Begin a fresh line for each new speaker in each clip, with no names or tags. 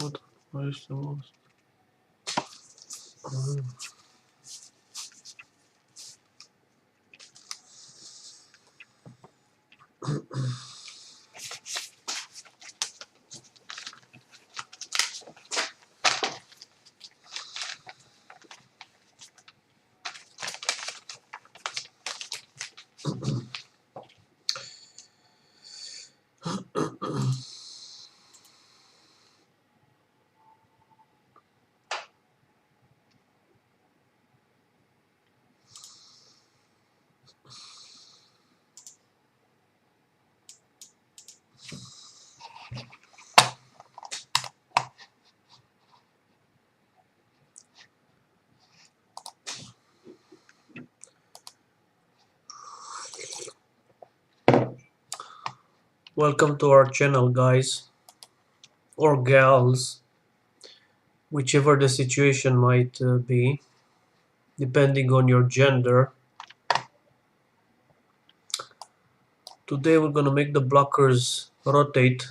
What is the most? Welcome to our channel, guys or gals, whichever the situation might be, depending on your gender. Today we're gonna make the blockers rotate,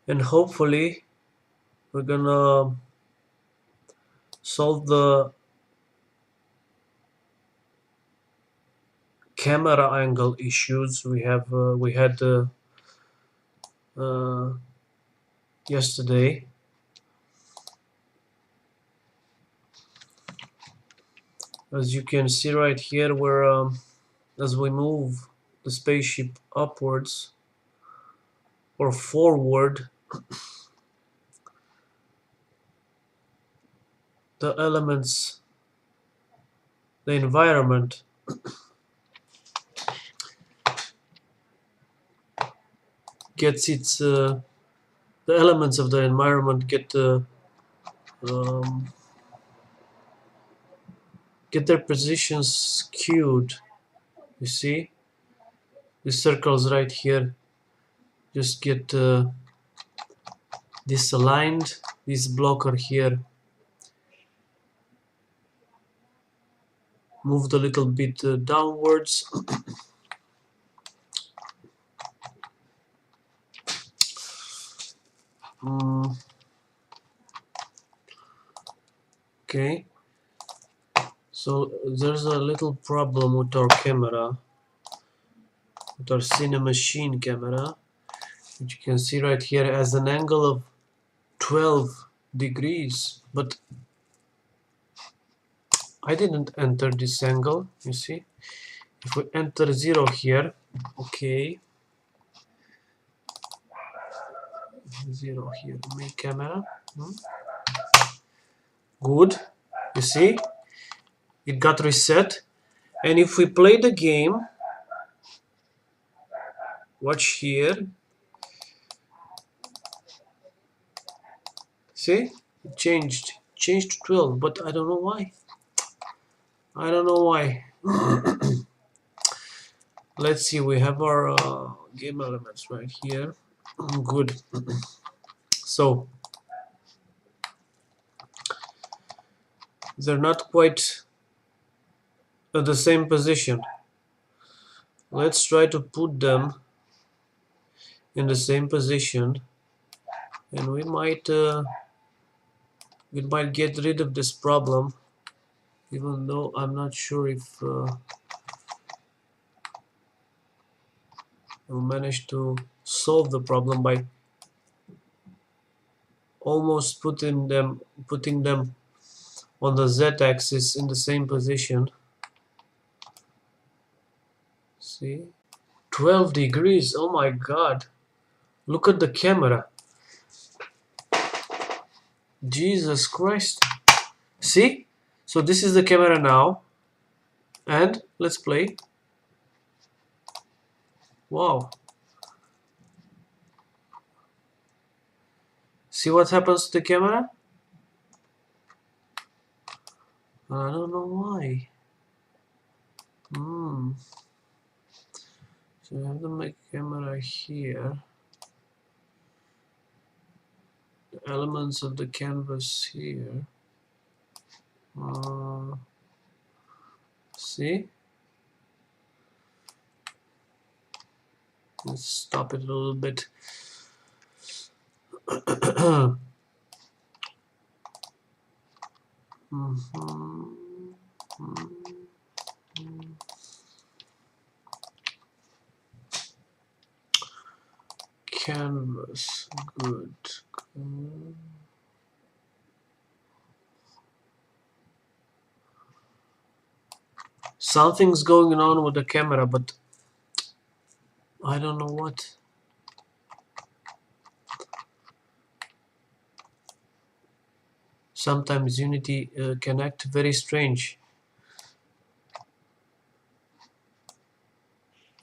and hopefully we're gonna solve the camera angle issues we had uh, yesterday. As you can see right here, where as we move the spaceship upwards or forward, the elements, the environment gets the elements of the environment um, get their positions skewed. You see, the circles right here just get disaligned. This blocker here moved a little bit downwards. Okay, so there's a little problem with our camera, with our Cinemachine camera, which you can see right here as an angle of 12 degrees, but I didn't enter this angle. You see, if we enter 0 here, okay, 0 here, make camera, good, you see, it got reset. And if we play the game, watch here, see, it changed to 12, but I don't know why. Let's see, we have our game elements right here. Good. So they're not quite at the same position. Let's try to put them in the same position, and we might get rid of this problem, even though I'm not sure if we'll manage to solve the problem by almost putting them on the z-axis in the same position. See, 12 degrees, oh my god, look at the camera, Jesus Christ. See, so this is the camera now, and let's play. Wow, see what happens to the camera? I don't know why. So I have to make camera here. The elements of the canvas here. See? Let's stop it a little bit. Canvas, good. Something's going on with the camera, but I don't know what. Sometimes Unity can act very strange,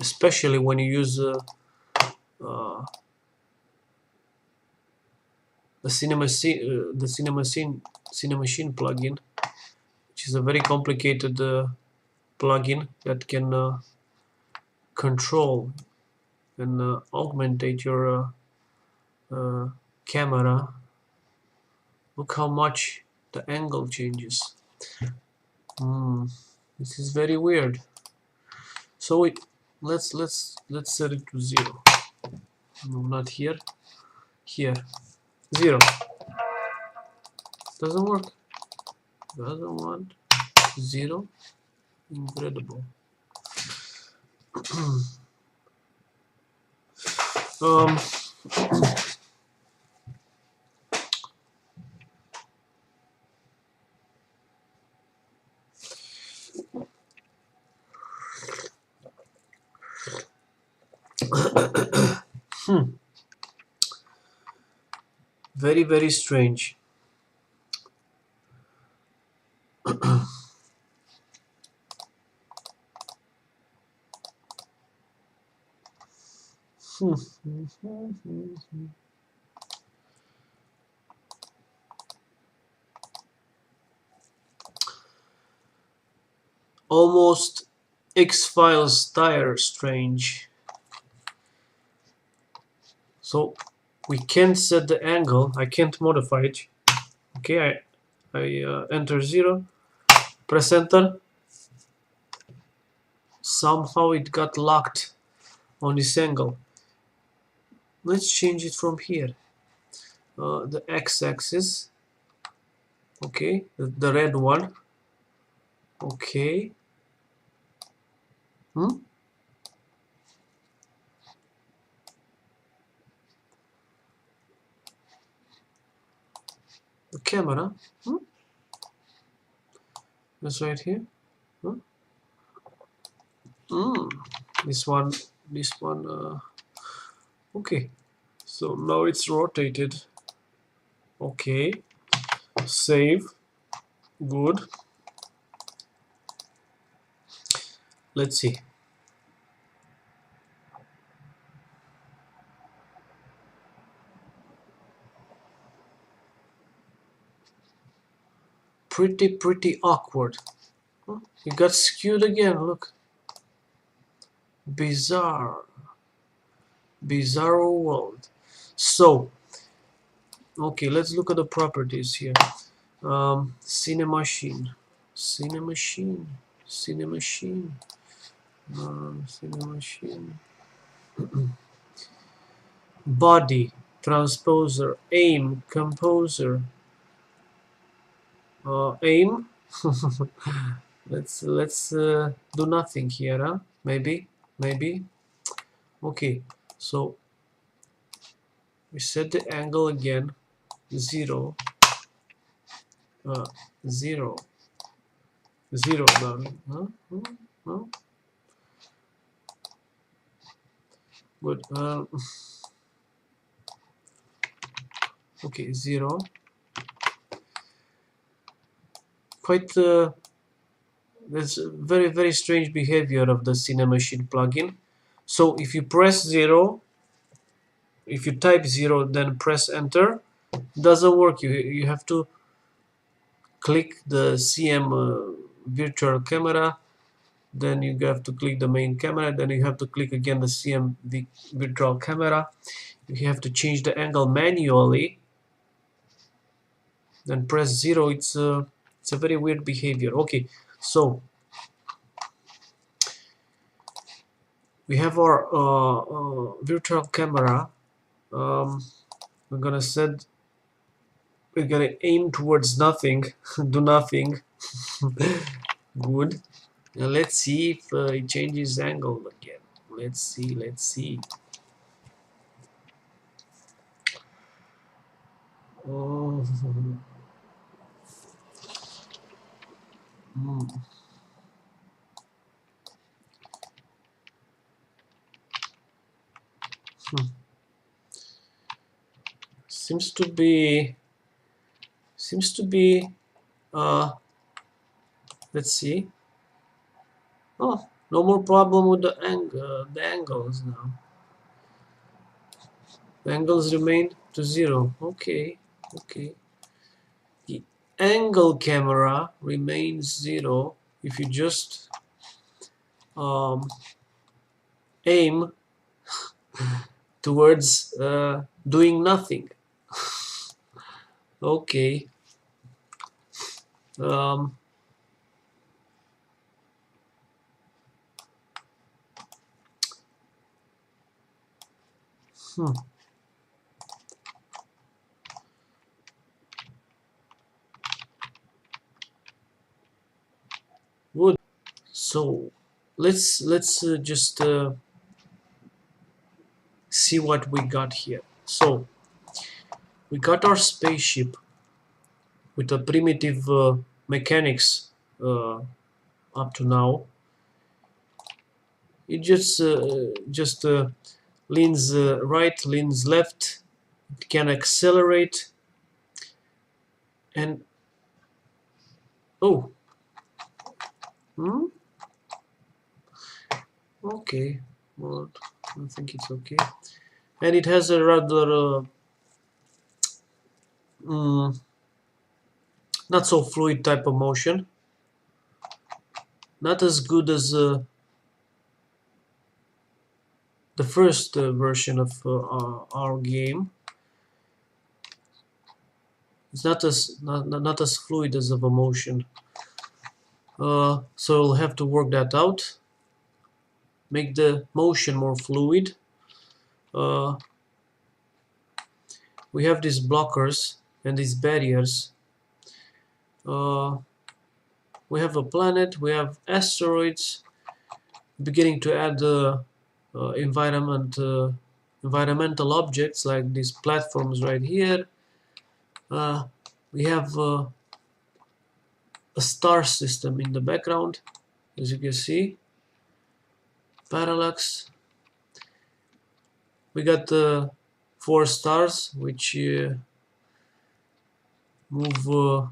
especially when you use uh, the Cinemachine plugin, which is a very complicated plugin that can control and augmentate your camera. Look how much the angle changes. This is very weird. So let's set it to 0. No, not here. Here, 0. Doesn't work. Doesn't want 0. Incredible. um, very strange. Almost X-Files style strange. So we can't set the angle. I can't modify it. Okay, I enter 0, press enter. Somehow it got locked on this angle. Let's change it from here. The x-axis. Okay, the red one. Okay. The camera. That's right here. This one. Okay. So now it's rotated. Okay. Save. Good. Let's see. Pretty awkward. It got skewed again. Look. Bizarre world. So okay, let's look at the properties here. Cinemachine body, transposer, aim, composer, aim. let's do nothing here, huh? Maybe. Okay, so we set the angle again, 0, 0, 0, darling. Huh? No? Good. Okay, 0. Quite that's very strange behavior of the Cinemachine plugin. So if you press 0, if you type 0, then press enter, doesn't work. You have to click the CM virtual camera, then you have to click the main camera, then you have to click again the CM virtual camera. You have to change the angle manually, then press 0. It's a very weird behavior. Okay, so we have our virtual camera. we're gonna set, we're gonna aim towards nothing, do nothing. Good. Now let's see if it changes angle again. Let's see, let's see. Oh. Hmm. Hmm. Seems to be, seems to be, let's see. Oh, no more problem with the angles now. The angles remain to 0. Okay, okay. The angle camera remains 0 if you just aim towards doing nothing. Okay. Um, hmm. Good. So let's just see what we got here. So we got our spaceship with a primitive mechanics up to now. It just leans right, leans left. It can accelerate, and oh, hmm? Okay, well, I think it's okay. And it has a rather mm, not so fluid type of motion. Not as good as the first version of our game. It's not as fluid as of a motion. So we'll have to work that out. Make the motion more fluid. Uh, we have these blockers and these barriers. We have a planet. We have asteroids. Beginning to add environmental objects like these platforms right here. We have a star system in the background, as you can see. Parallax. We got 4 stars which move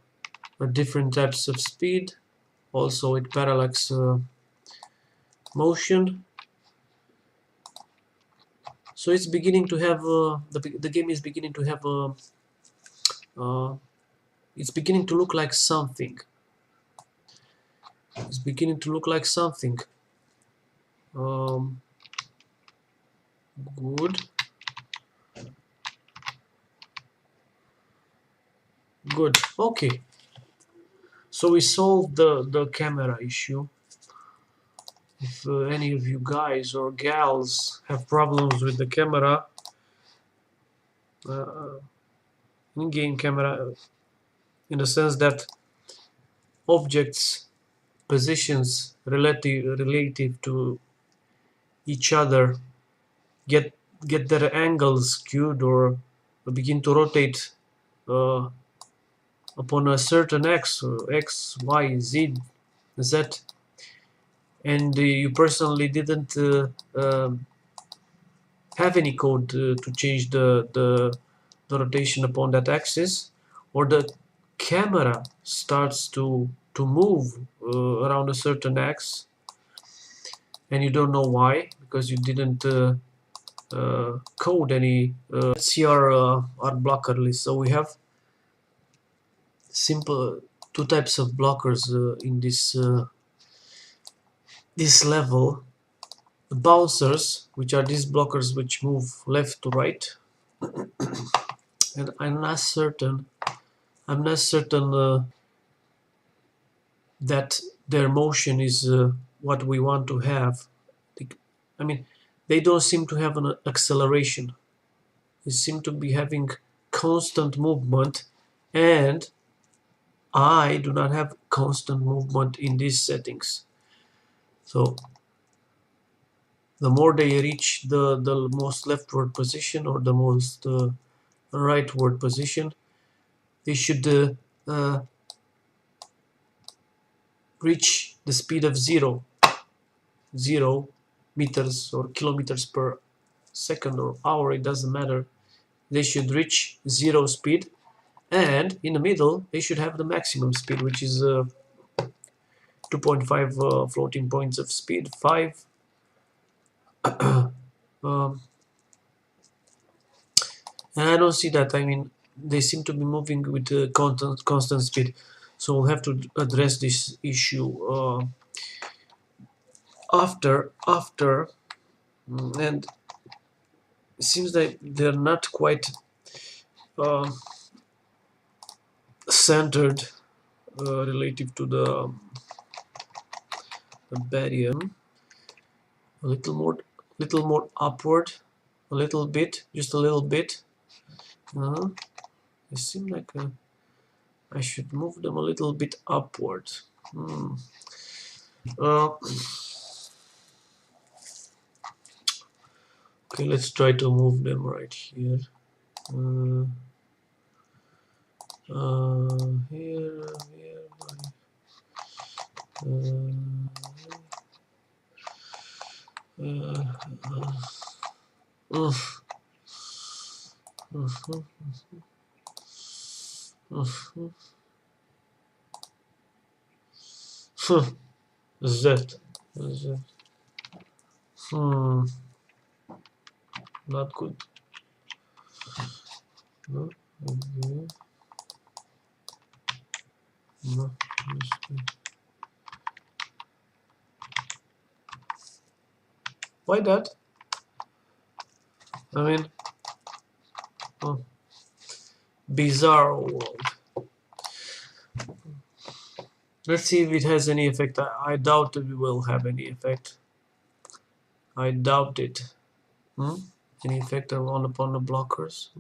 at different types of speed, also with parallax motion. So it's beginning to have the game is beginning to have it's beginning to look like something. It's beginning to look like something. Good. Good. Okay. So we solved the camera issue. If any of you guys or gals have problems with the camera, in-game camera, in the sense that objects positions relative to each other get their angles skewed or begin to rotate uh, upon a certain x, y, z, and you personally didn't have any code to change the rotation upon that axis, or the camera starts to move around a certain axis and you don't know why because you didn't code any. Let's see our blocker list. So we have simple 2 types of blockers in this level. The bouncers, which are these blockers which move left to right, and I'm not certain that their motion is what we want to have. I mean, they don't seem to have an acceleration. it seems to be having constant movement, and I do not have constant movement in these settings. So the more they reach the most leftward position or the most rightward position, they should uh, reach the speed of 0 meters or kilometers per second or hour, it doesn't matter. They should reach 0 speed, and in the middle they should have the maximum speed, which is 2.5 floating points of speed, 5 um, and I don't see that. I mean, they seem to be moving with constant speed, so we'll have to address this issue after and it seems that they're not quite uh, centered relative to the barium. A little more upward, a little bit, just a little bit. It seems like I should move them a little bit upward. Uh, okay, let's try to move them right here. Uh, here, uh, Z. Z. Not good. No. Okay. No. Why that? I mean, oh, bizarre world. Let's see if it has any effect. I doubt it will have any effect. I doubt it. Any effect upon the blockers?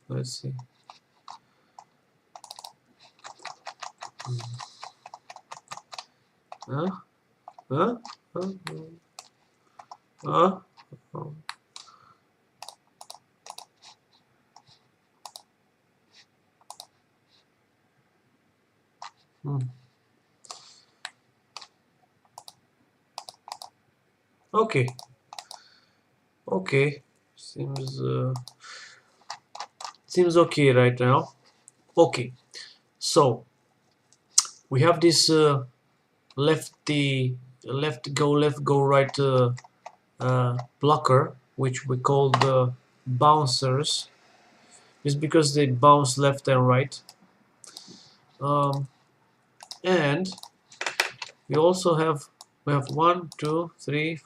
Let's see. Huh? Huh? Huh? Huh? Oh. Okay. Okay. Seems okay right now. Okay. So we have this left go right blocker, which we call the bouncers. It's because they bounce left and right. And we have 1, 2, 3.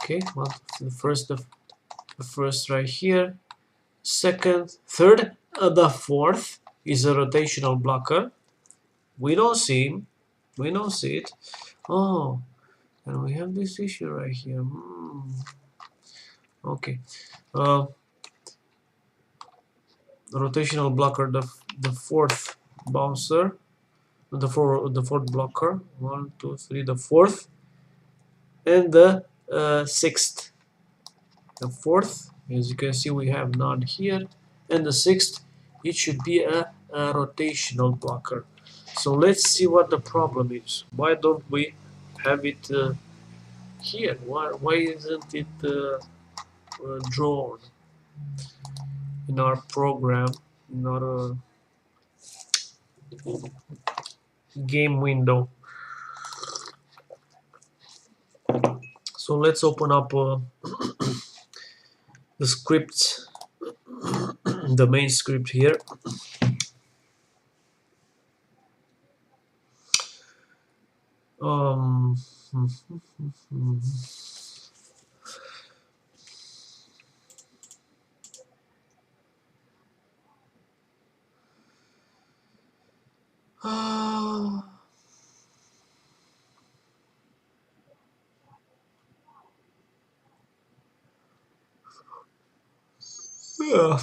Okay, well, the first right here, second, third, the fourth is a rotational blocker. We don't see him. We don't see it. Oh, and we have this issue right here. Okay. Rotational blocker, the fourth bouncer, the fourth blocker. 1, 2, 3, the fourth, and the sixth. The fourth, as you can see, we have none here, and the sixth, it should be a rotational blocker. So let's see what the problem is. Why don't we have it here? Why isn't it drawn in our program, in our game window? So let's open up the script, the main script here. Um, Yeah.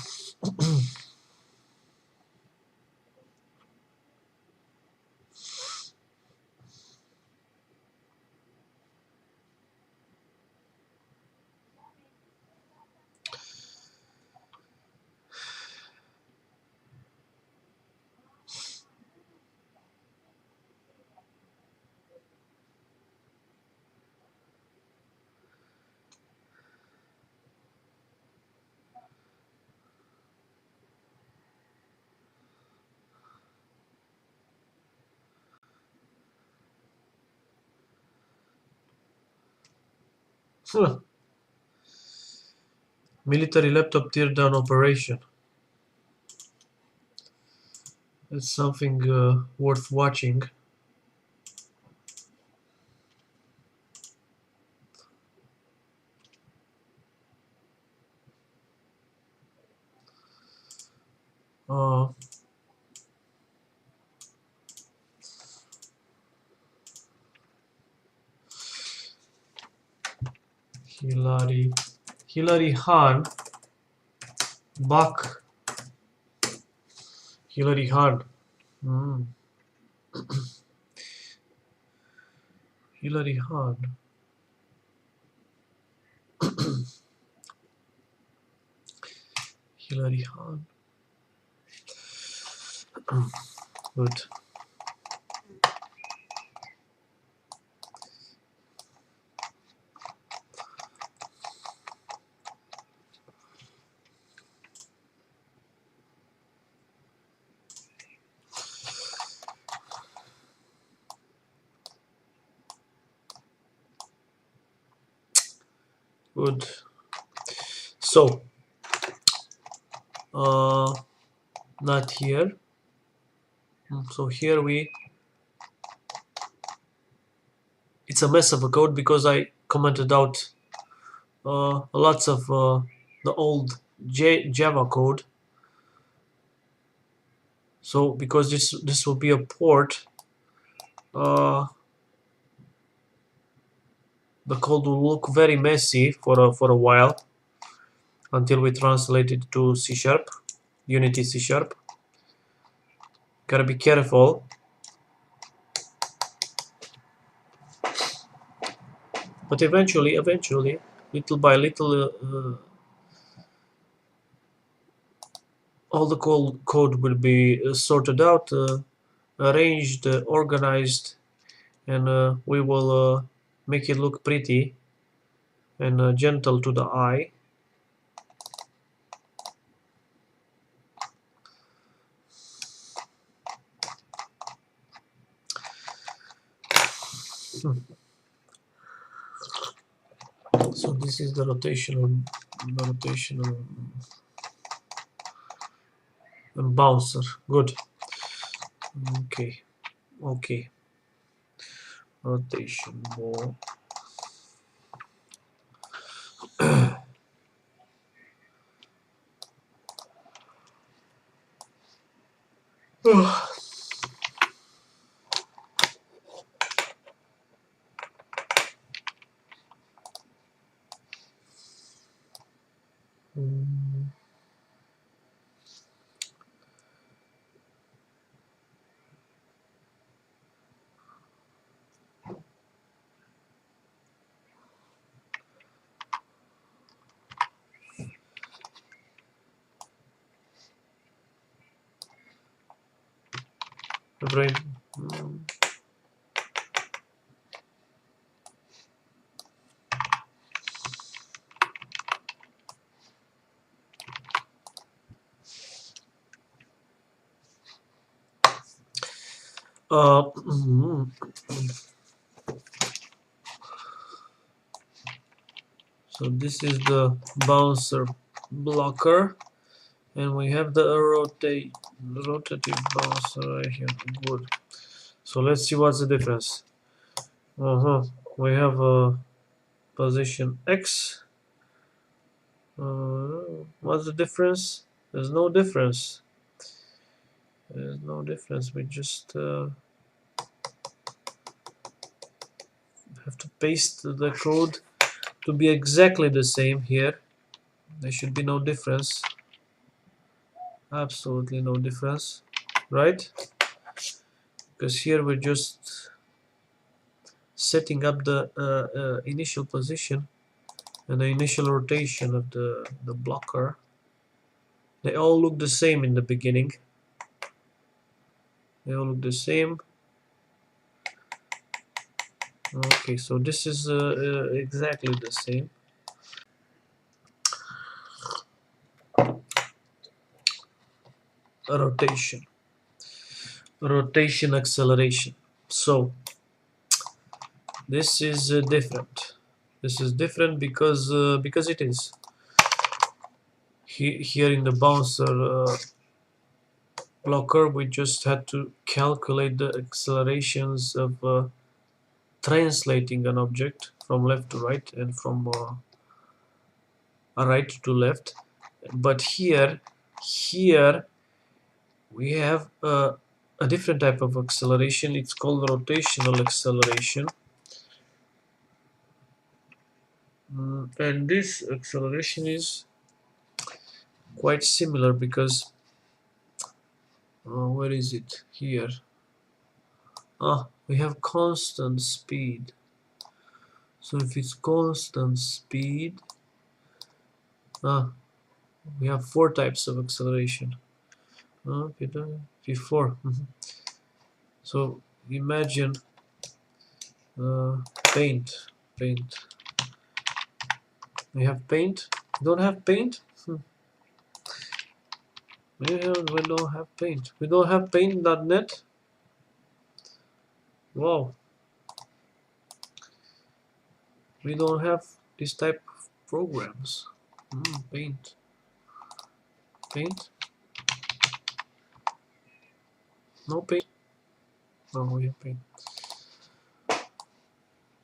Military laptop teardown operation. That's something worth watching. Uh, Hillary Hahn, Bach, Hillary Hahn. Mm. Hillary Hahn. Hillary Hahn. Good. Good. So, not here. So here it's a mess of a code because I commented out lots of the old Java code. So because this will be a port, the code will look very messy for a while until we translate it to C#, Unity C#. Gotta be careful. But eventually, little by little, all the code will be sorted out, arranged, organized, and we will make it look pretty and gentle to the eye. So this is the rotational and bouncer. Good. Okay. Rotation ball. Right. Uh, so this is the bouncer blocker, and we have the rotative bouncer right here. Good. So let's see what's the difference. We have a position X. What's the difference? There's no difference. There's no difference. We just have to paste the code to be exactly the same here. There should be no difference. Absolutely no difference, right? Because here we're just setting up the initial position and the initial rotation of the blocker. They all look the same in the beginning. They all look the same. Okay, so this is exactly the same. Rotation, rotation, acceleration. So this is different. This is different because it is. Here in the bouncer blocker, we just had to calculate the accelerations of translating an object from left to right and from right to left. But here we have a different type of acceleration. It's called rotational acceleration. And this acceleration is quite similar because where is it? Here. We have constant speed. So if it's constant speed, we have four types of acceleration. P4. So imagine paint. We have paint. Don't have paint. We don't have paint. We don't have paint.net. Wow. We don't have this type of programs. Paint. No paint. No, we have paint.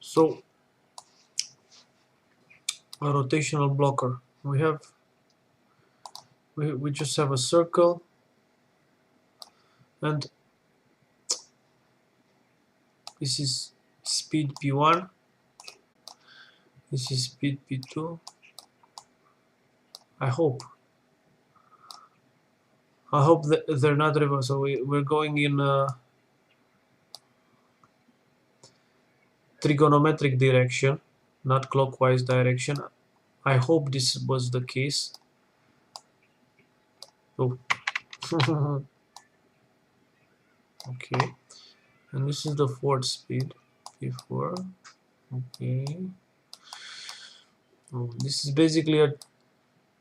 So a rotational blocker. We just have a circle, and this is speed P1. This is speed P2. I hope that they're not reversed. So we're going in trigonometric direction, not clockwise direction. I hope this was the case. Oh. Okay, and this is the fourth speed, P4. Okay. This is basically a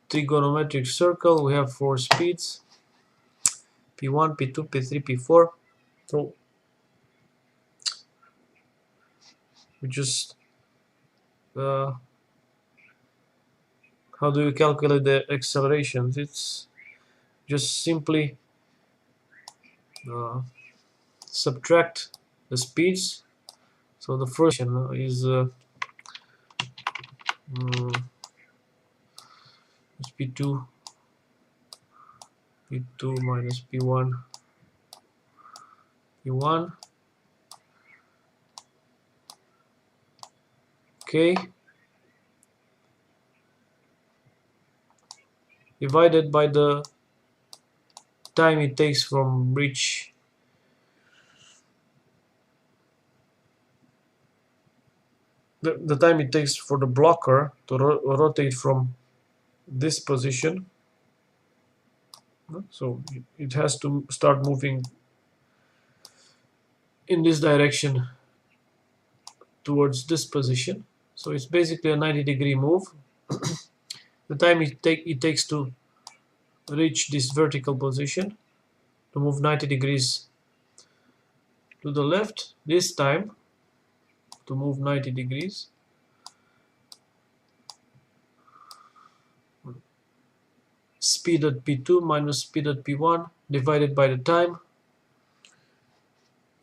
trigonometric circle. We have four speeds, P1, P2, P3, P4. So we just how do you calculate the accelerations? It's just simply subtract the speeds. So the first is P2 minus P1 okay, divided by the time it takes from reach the time it takes for the blocker to rotate from this position. So it has to start moving in this direction towards this position. So it's basically a 90-degree move. The time it takes to reach this vertical position, to move 90 degrees to the left, this time to move 90 degrees. Speed at P2 minus speed at P1 divided by the time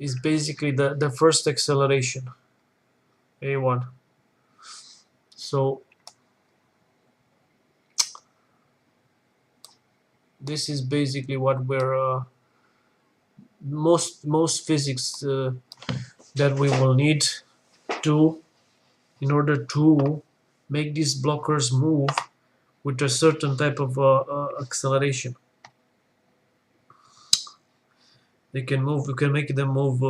is basically the first acceleration, A1. So this is basically what we're most physics that we will need to in order to make these blockers move with a certain type of acceleration. They can move. We can make them move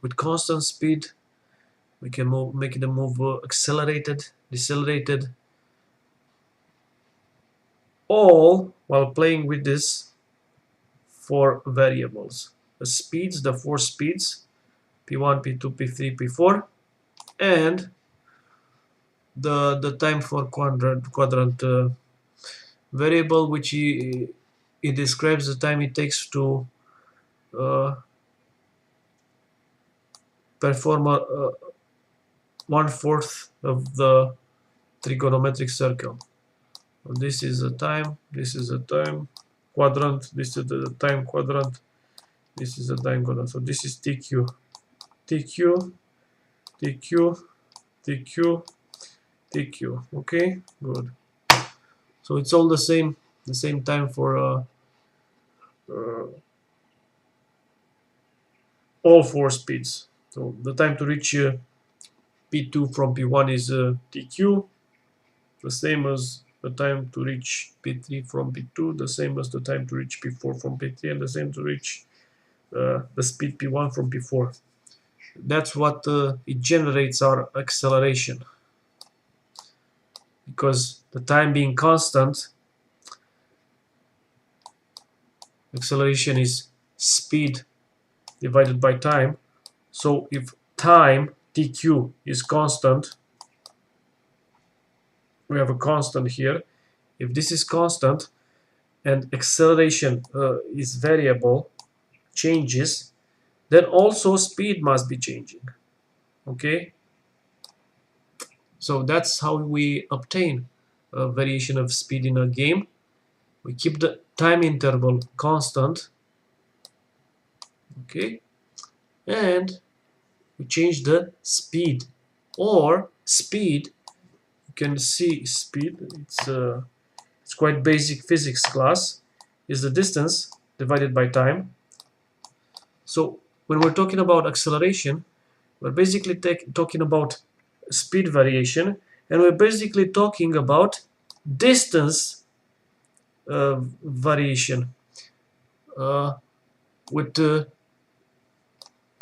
with constant speed. We can make them move accelerated, decelerated, all while playing with these four variables. The speeds, the four speeds, P1, P2, P3, P4, and the time for quadrant variable, which it describes the time it takes to perform 1/4 of the trigonometric circle. This is a time, this is a time quadrant, this is the time quadrant, this is a time quadrant. So this is TQ, TQ, TQ, TQ, TQ. Okay, good. So it's all the same time for uh, all four speeds. So the time to reach P2 from P1 is TQ, the same as the time to reach P3 from P2, the same as the time to reach P4 from P3, and the same to reach the speed P1 from P4. That's what it generates our acceleration. Because the time being constant, acceleration is speed divided by time. So if time, TQ, is constant, we have a constant here. If this is constant and acceleration is variable, changes, then also speed must be changing. Okay? So that's how we obtain a variation of speed in a game. We keep the time interval constant. Okay? And we change the speed, or speed, you can see speed, it's quite basic physics class, is the distance divided by time. So when we're talking about acceleration, we're basically talking about speed variation, and we're basically talking about distance variation with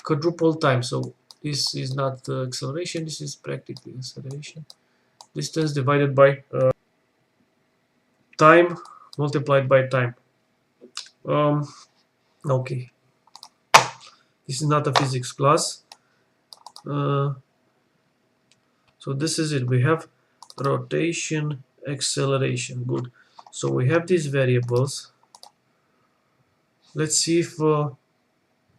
quadruple time. So this is not acceleration, this is practically acceleration. Distance divided by time multiplied by time. Okay, this is not a physics class. So this is it. We have rotation, acceleration. Good. So we have these variables. Let's see if the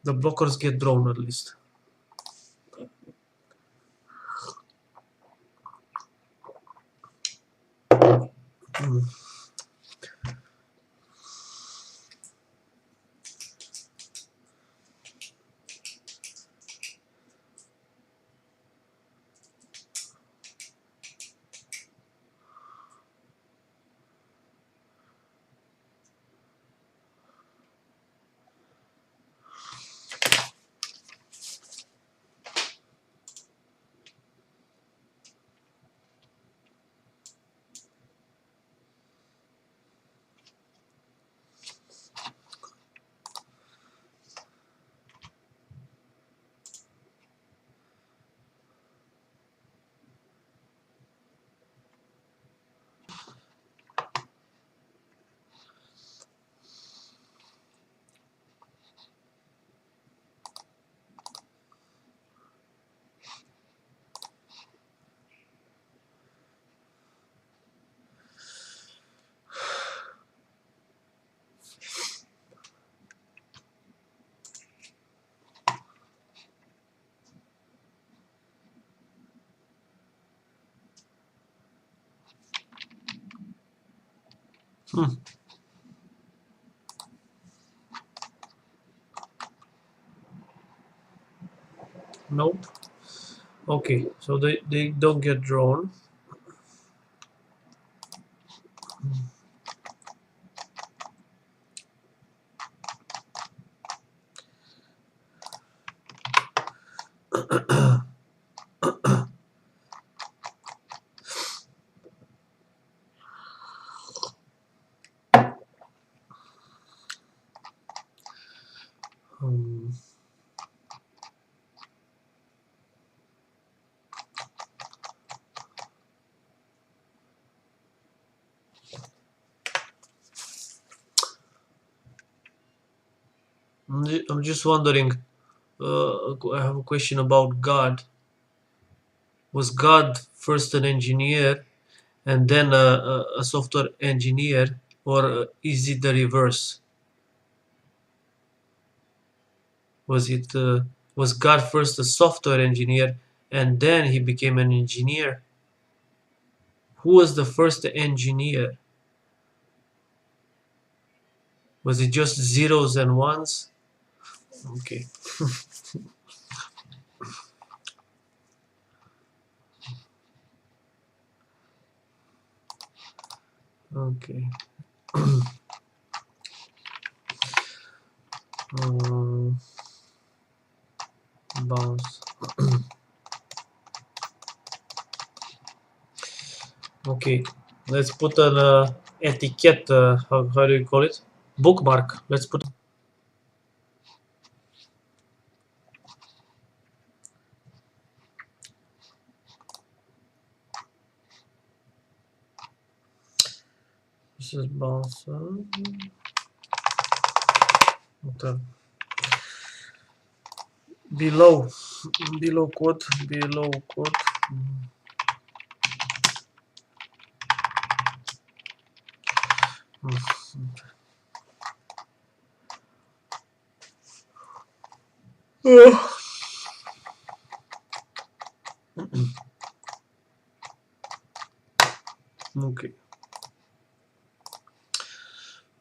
blockers get drawn at least. Nope. Okay, so they don't get drawn. I'm just wondering. I have a question about God. Was God first an engineer and then a software engineer, or is it the reverse? Was it was God first a software engineer and then he became an engineer? Who was the first engineer? Was it just zeros and ones? Okay. Okay. Um, bounce. Okay. Let's put an etiquette. How do you call it? Bookmark. Let's put. This is bounce. Okay. Below. Below quote. Below quote. Okay.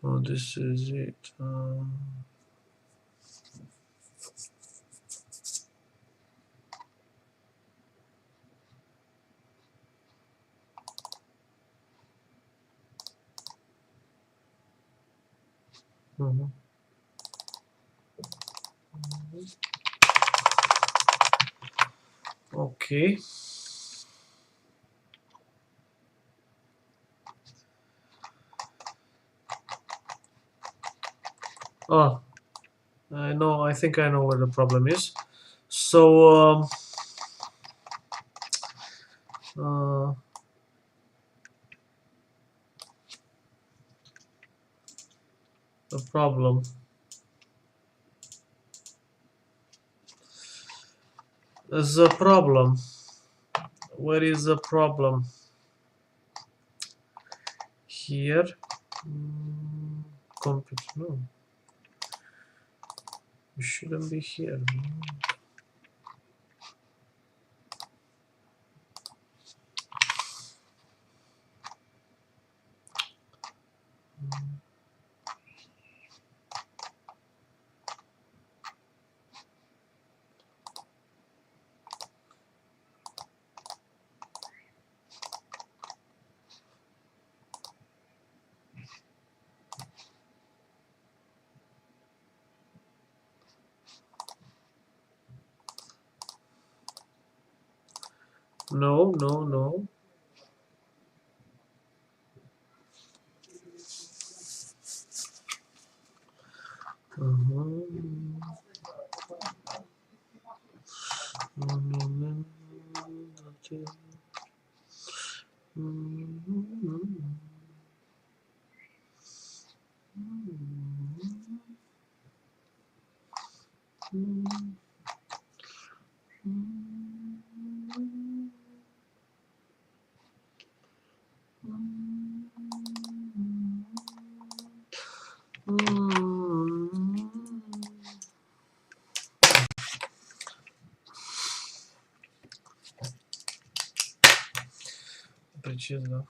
Oh, this is it. Mhm. Okay. Oh, I know. I think I know where the problem is. So, uh, the problem. There's a problem. Where is the problem? Here. Compute. No, it shouldn't be here. No, no, no. Uh-huh. Причина.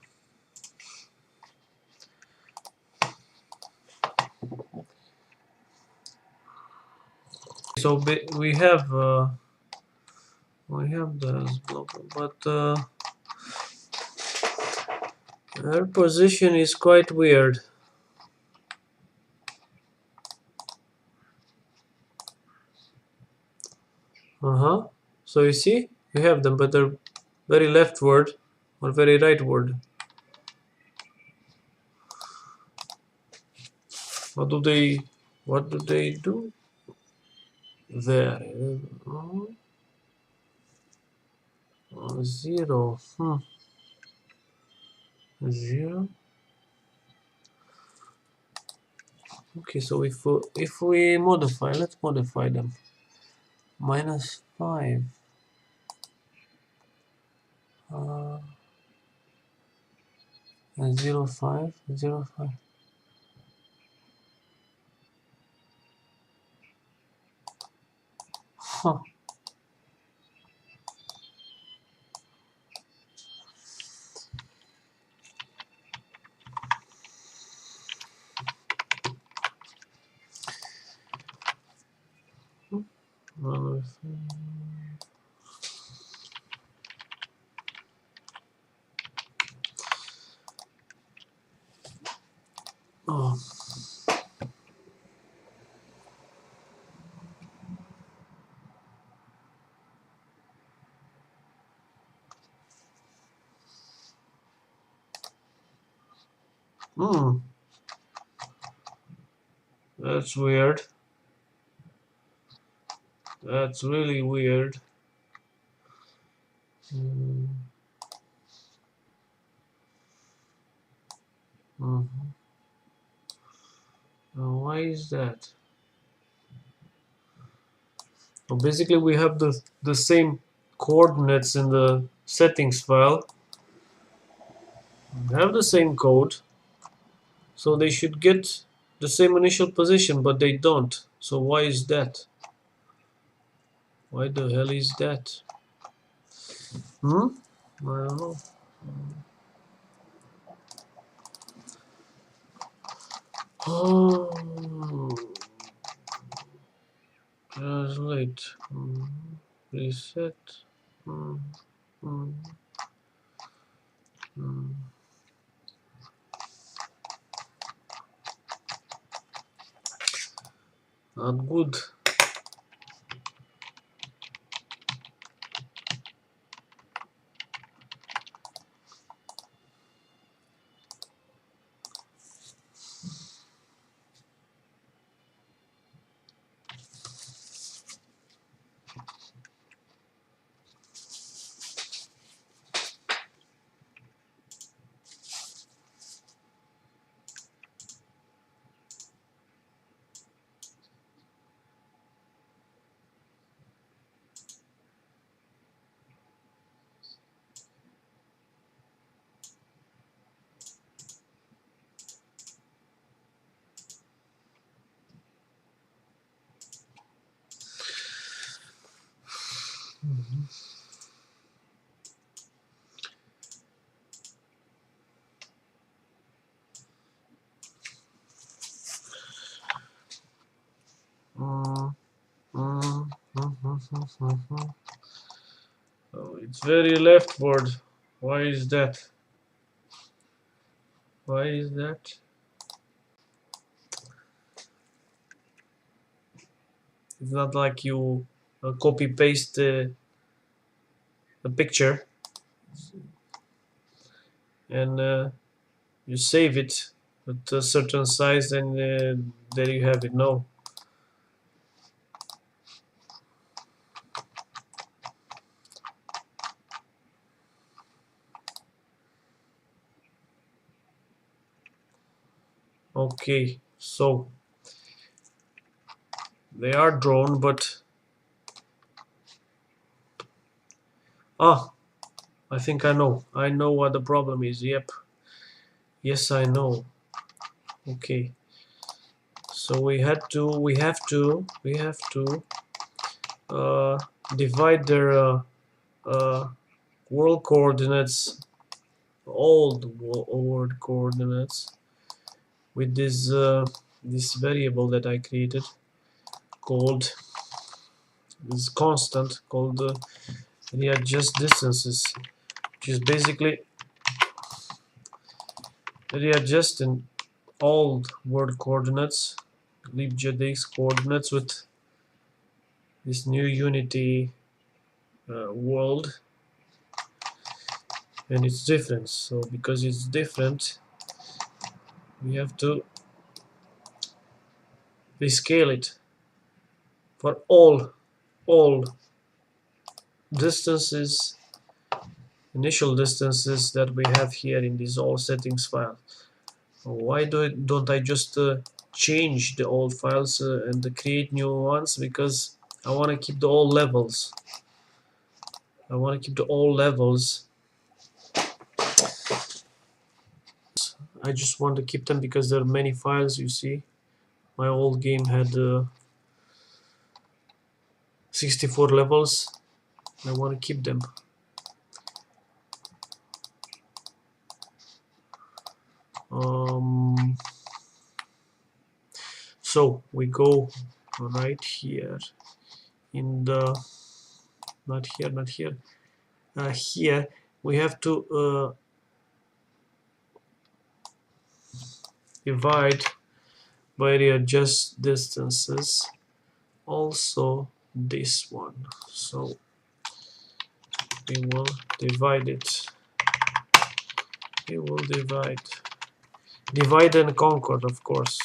So we have this block, but her position is quite weird. Uh-huh. So you see, you have them, but they're very leftward or very rightward. What do they do? There. Zero. Zero. Okay, so if we modify, let's modify them. -5. Uh, 0, 5, 0, 5. Huh. Oh. Hmm. That's weird. That's really weird. Mm. Mhm. Why is that? Well, basically, we have the same coordinates in the settings file. We have the same code, so they should get the same initial position, but they don't. So why is that? Why the hell is that? Hmm? I don't know. Oh, translate. Reset. Mm, mm, mm. Not good. Mm, mm, Oh, it's very leftward. Why is that? Why is that? It's not like you copy paste a picture and you save it at a certain size and there you have it. No. Okay, so they are drawn, but ah, I think I know. I know what the problem is. Yep. Yes, I know. Okay. So we have to uh, divide their uh, world coordinates, old world coordinates, with this variable that I created called this constant called readjust distances, which is basically readjusting old world coordinates, libgdx coordinates with this new unity world, and it's different. So because it's different, we have to rescale it for all distances, initial distances that we have here in this all settings file. Why don't I just change the old files and create new ones, because I want to keep the old levels. I just want to keep them because there are many files. You see, my old game had 64 levels. I want to keep them. So we go right here in the not here. Here we have to divide by readjust distances. Also this one. So we will divide it. We will divide and conquer, of course.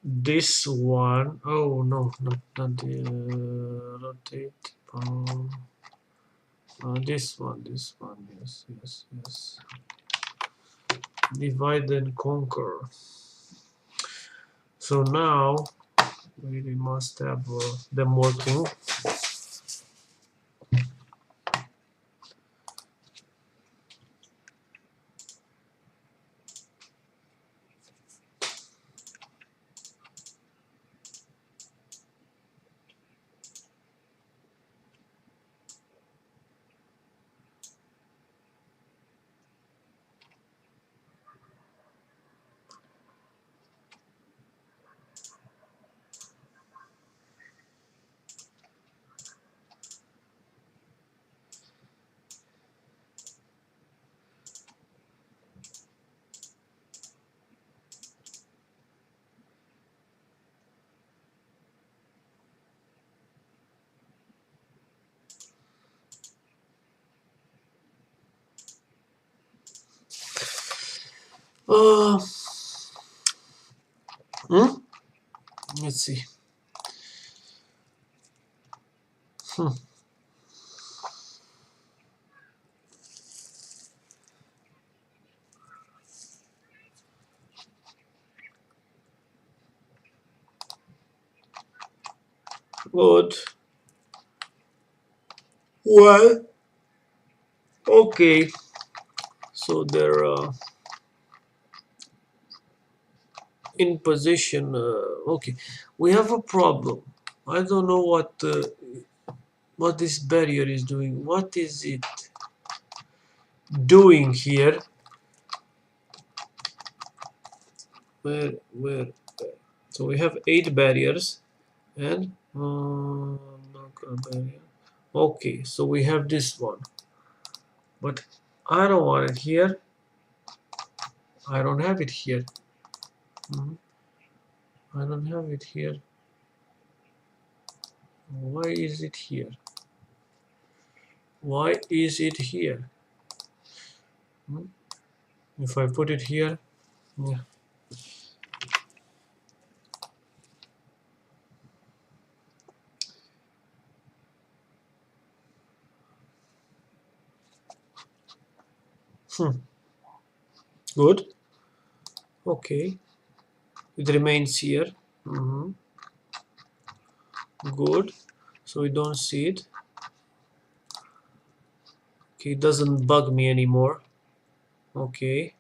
This one, oh no, not the rotate. This one, yes. Divide and conquer. So now we must have them working. Uh, hmm? Let's see. Good. Well, okay. So they're in position. Okay, we have a problem. I don't know what this barrier is doing. What is it doing here? Where? So we have 8 barriers and barrier. Okay, so we have this one, but I don't want it here. I don't have it here. I don't have it here. Why is it here? Why is it here? If I put it here, yeah. Good. Okay, it remains here. Good. So we don't see it. Okay, it doesn't bug me anymore. Okay,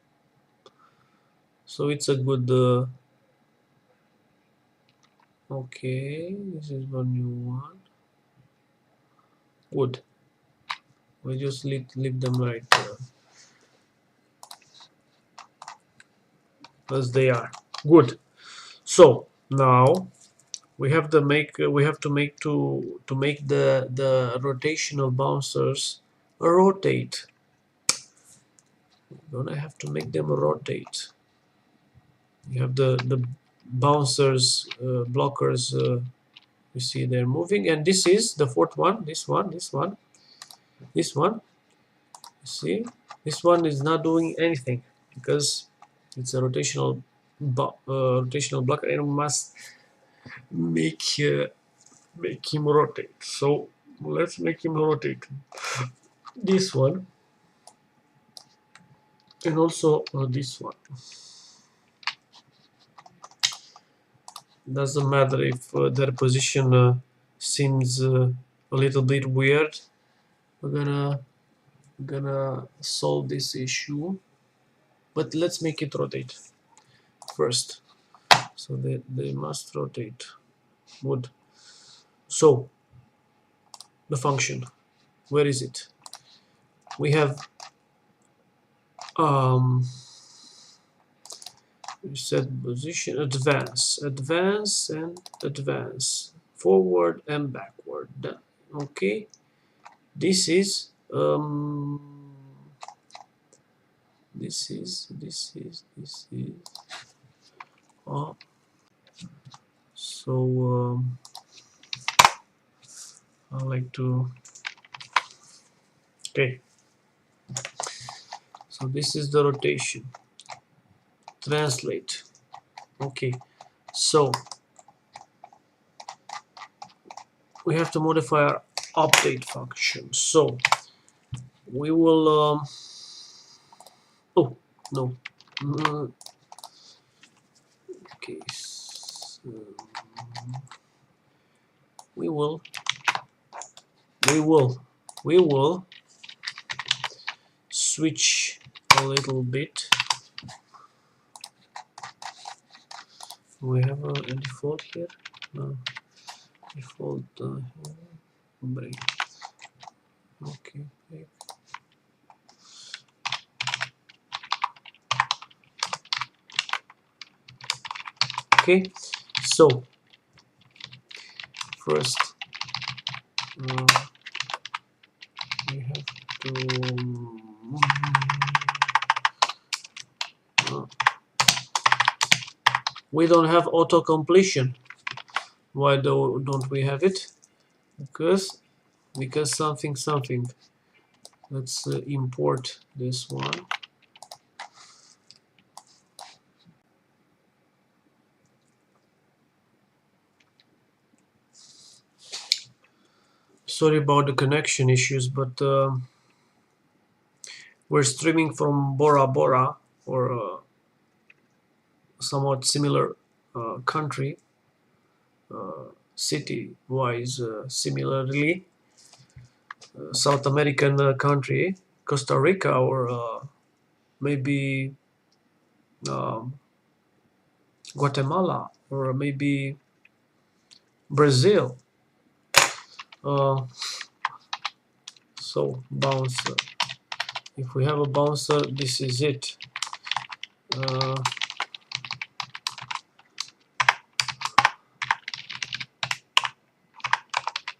so it's a good okay, this is one new one. Good. We just leave them right there as they are. Good. So now we have to make the rotational bouncers rotate. We're gonna have to make them rotate. You have the bouncers blockers. You see they're moving, and this is the fourth one. This one. You see, this one is not doing anything because it's a rotational blocker, and we must make him rotate. So let's make him rotate. This one. and also this one. Doesn't matter if their position seems a little bit weird. We're gonna solve this issue, but let's make it rotate first. So they must rotate. Good. So the function, where is it? We have set position, advance, advance, and advance, forward and backward. Done. Okay, this is this is oh, so I like to, okay, so this is the rotation, translate. Okay, so we have to modify our update function. So we will oh no, okay, so we will switch a little bit. We have a default here. No, default break. Okay, break. Okay, so first we have to we don't have auto completion. Why don't we have it? Because something. Let's import this one. Sorry about the connection issues, but we're streaming from Bora Bora, or somewhat similar country, city-wise similarly, South American country, Costa Rica, or maybe Guatemala, or maybe Brazil. So bouncer. If we have a bouncer, this is it.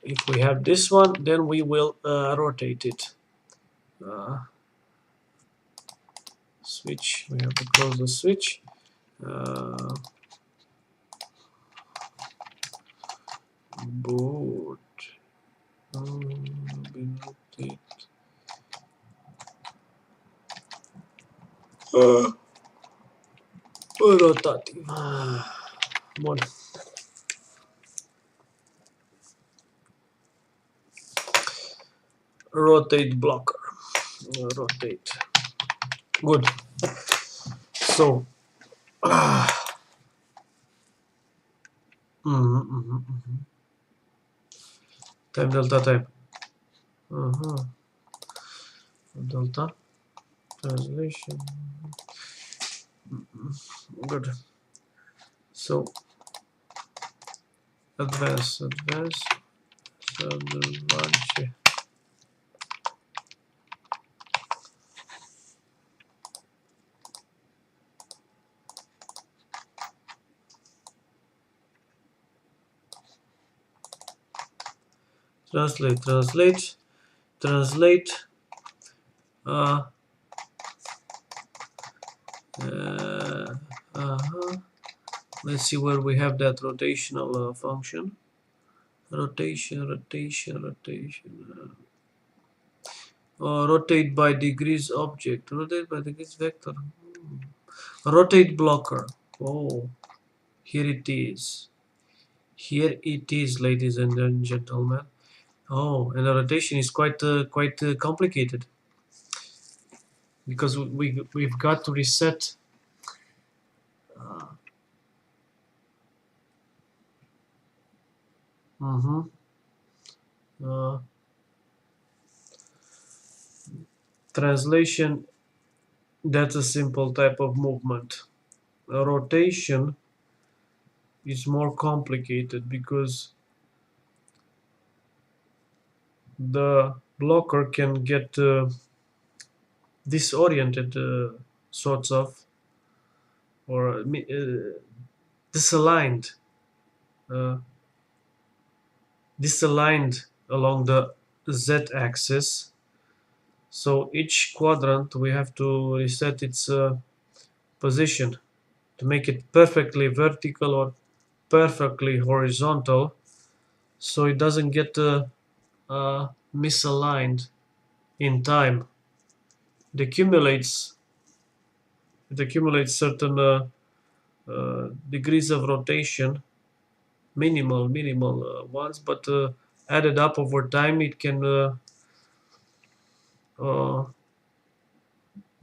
If we have this one, then we will rotate it. Switch. We have to close the switch. Boot. Rotate. Rotating. One. Rotate blocker. Rotate. Good. So. Time delta time. Delta translation. Good. So advance. Advance. Translate. Let's see where we have that rotational function. Rotation. Rotate by degrees object. Rotate by degrees vector. Rotate blocker. Oh, here it is. Here it is, ladies and gentlemen. Oh, and the rotation is quite complicated. because we've got to reset mhm, uh, translation. That's a simple type of movement. A rotation is more complicated because the blocker can get disoriented, sorts of, or disaligned, uh, disaligned along the z-axis. So each quadrant we have to reset its position to make it perfectly vertical or perfectly horizontal, so it doesn't get misaligned in time. It accumulates it accumulates certain degrees of rotation, minimal ones, but added up over time, it can uh,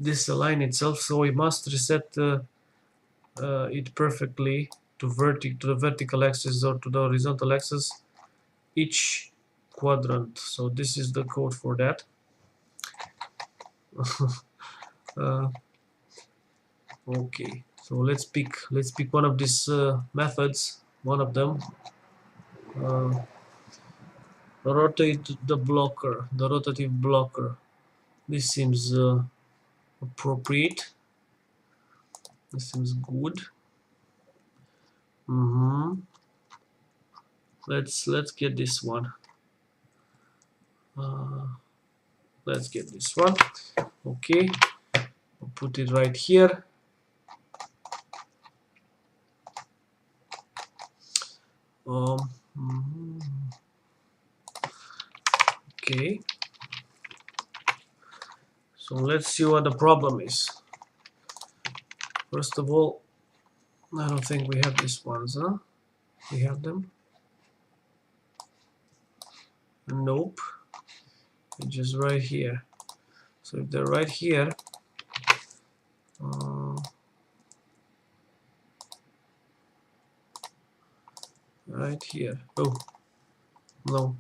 disalign itself. So we must reset it perfectly to the vertical axis or to the horizontal axis each quadrant. So this is the code for that. uh, okay, so let's pick one of these methods, one of them. uh, Rotate the blocker, the rotative blocker. This seems appropriate. This seems good. Let's get this one. uh, let's get this one. Okay, I'll put it right here. Mhm. Okay, so let's see what the problem is. First of all, I don't think we have these ones, huh? We have them? Nope. They're just right here. So if they're right here, uh, right here. Oh, no.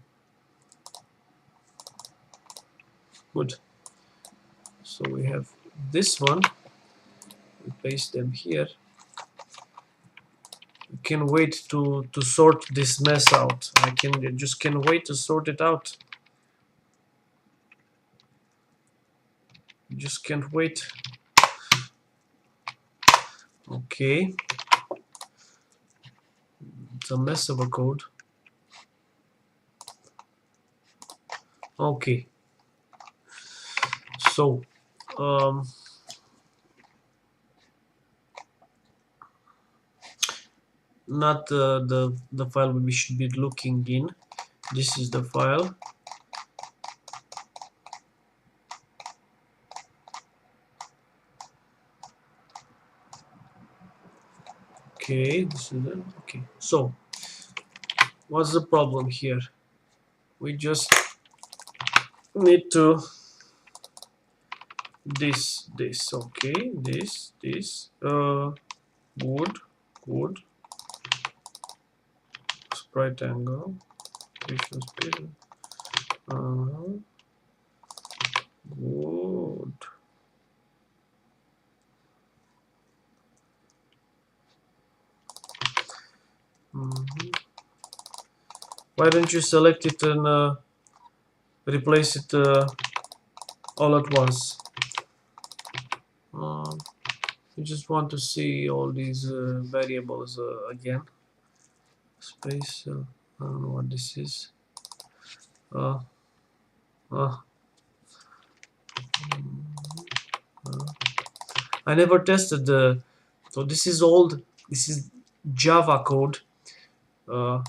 Good. So we have this one. We paste them here. I can wait to sort this mess out. I just can wait to sort it out. Just can't wait. Okay. It's a mess of a code. Okay. So, not the file we should be looking in. This is the file. Okay, this is it. Okay. So, what's the problem here? We just need to this okay, this good, sprite angle, equation speed, good. Why don't you select it and replace it all at once? You just want to see all these variables again. Space, I don't know what this is. Uh, uh, I never tested the. So this is old. This is Java code. Uh,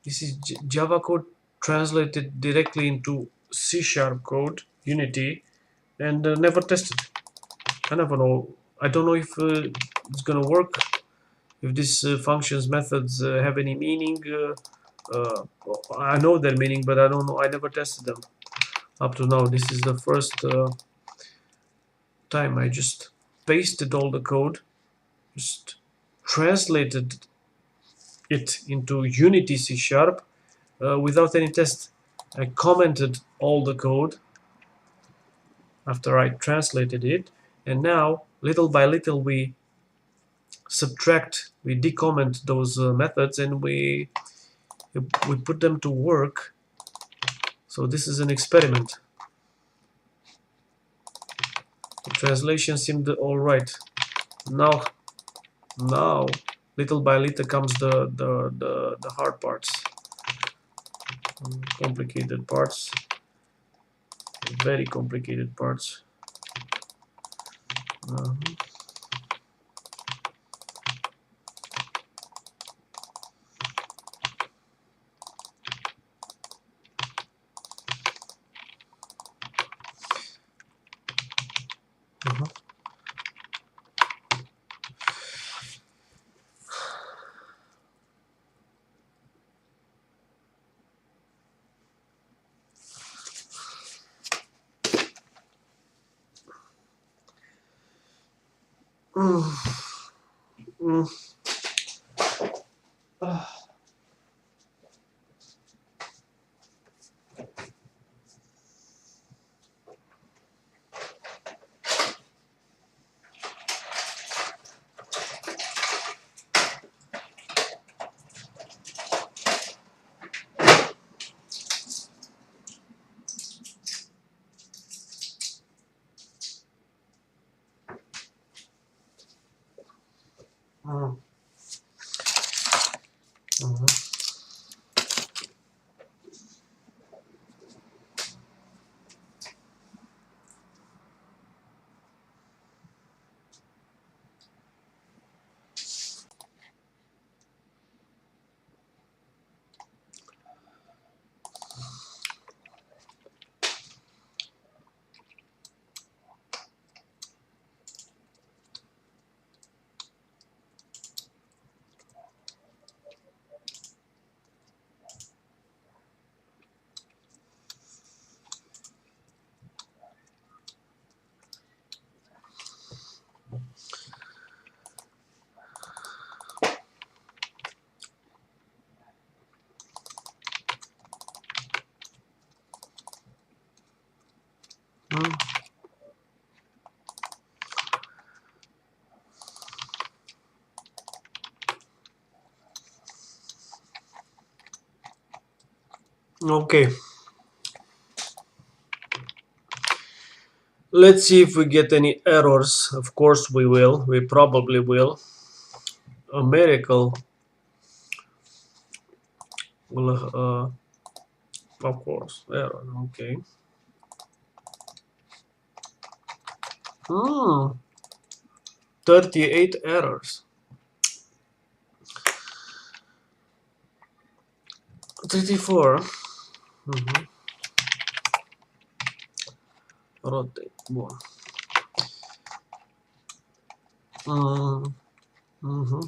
this is Java code translated directly into C# code, Unity, and never tested. I never know. I don't know if it's gonna work. If these functions methods have any meaning. I know their meaning, but I don't know. I never tested them. Up to now, this is the first time I just pasted all the code, just translated it into Unity C# without any test. I commented all the code after I translated it, and now little by little we subtract, we decomment those methods, and we put them to work. So this is an experiment. The translation seemed all right. Now little by little comes the hard parts, complicated parts, very complicated parts. Uh, uh-huh. Mm. Mm. Mm. Mhm. Mm. Okay, let's see if we get any errors. Of course we will, we probably will. A miracle will, of course, error. Okay. 38 errors. 34. Mm-hmm. Rotate one. Mm-hmm.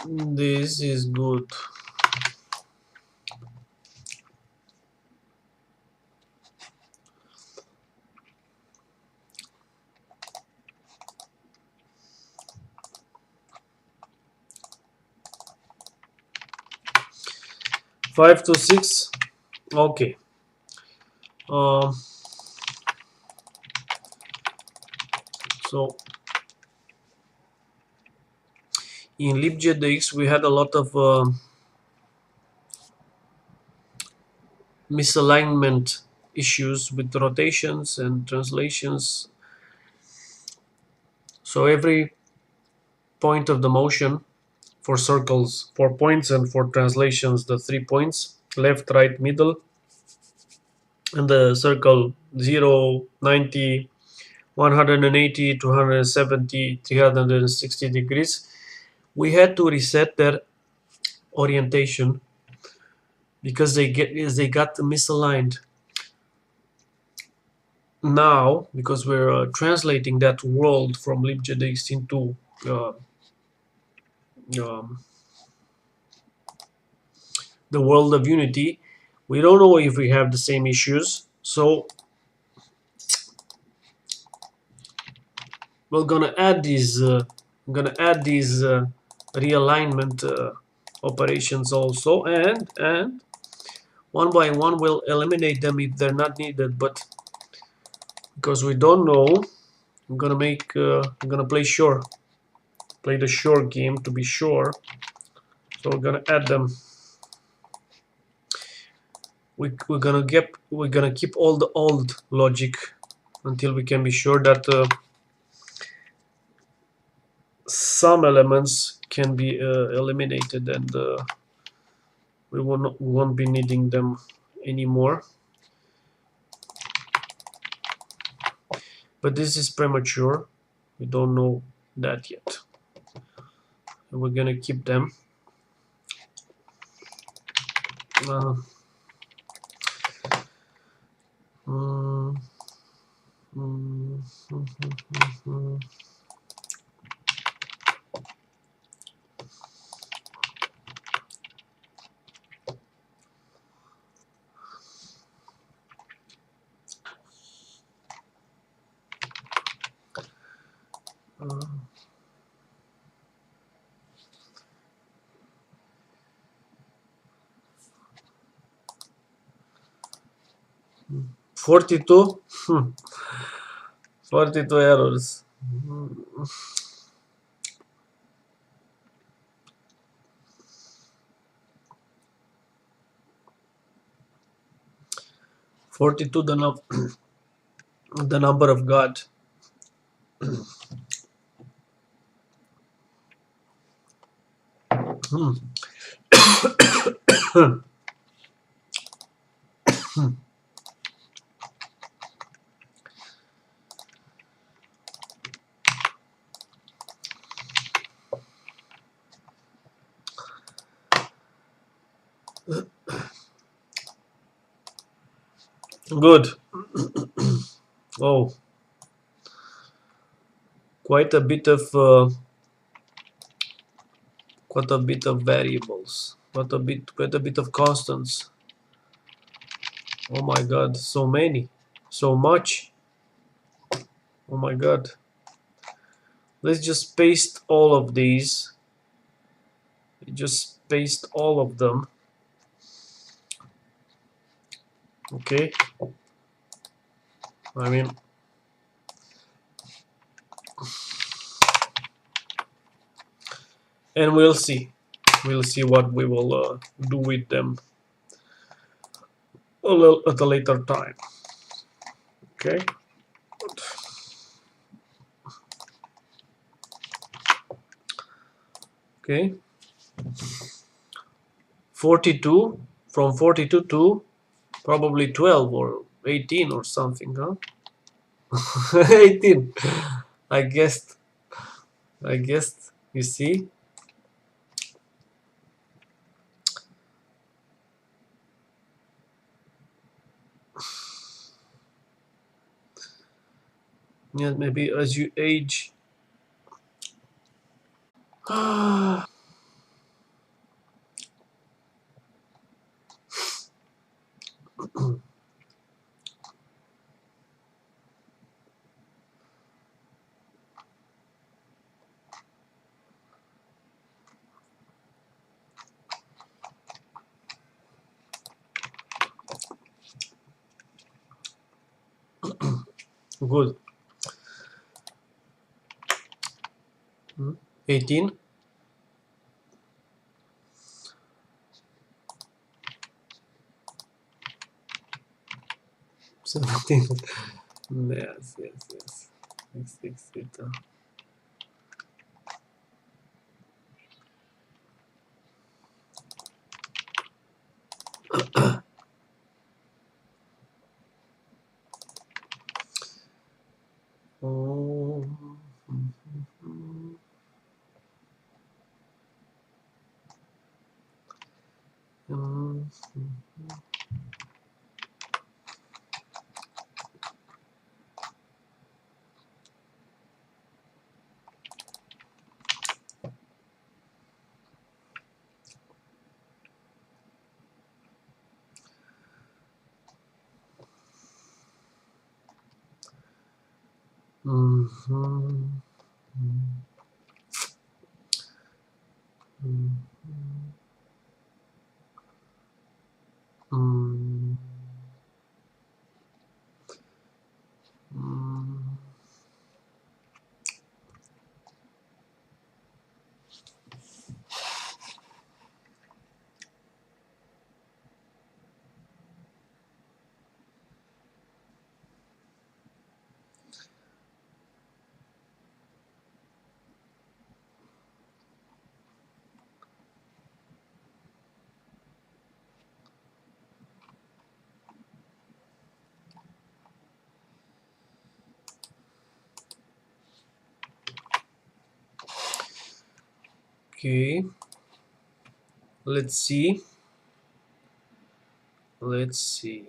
This is good. Five to six. Okay. Um, so in libgdx we had a lot of misalignment issues with rotations and translations. So every point of the motion for circles, 4 points, and for translations, the 3 points, left, right, middle, and the circle 0, 90, 180, 270, 360 degrees. We had to reset their orientation because they got misaligned. Now, because we're translating that world from libgdx into uh, um, the world of Unity, we don't know if we have the same issues. So we're gonna add these. Realignment operations also, and one by one we'll eliminate them if they're not needed. But because we don't know, I'm gonna play the sure game to be sure. So we're gonna add them. We're gonna keep all the old logic until we can be sure that some elements can be eliminated, and we won't be needing them anymore. But this is premature. We don't know that yet. And we're gonna keep them. Uh, mm, mm, mm, mm, mm, 42. 42 errors. 42, the number of God. Good. Oh, quite a bit of variables. Quite a bit of constants. Oh my God, so many, so much. Oh my God. Let's just paste all of these. Just paste all of them. Okay. I mean, and we'll see. We'll see what we will do with them a little at a later time. Okay. Okay. 42, from 42 to probably 12 or 18 or something, huh? 18. I guessed. You see? Yeah, maybe as you age. Good. 18. 17. Yes. Etc. Oh. Okay, let's see. Let's see.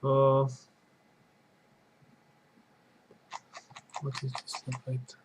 Uh, what is this right?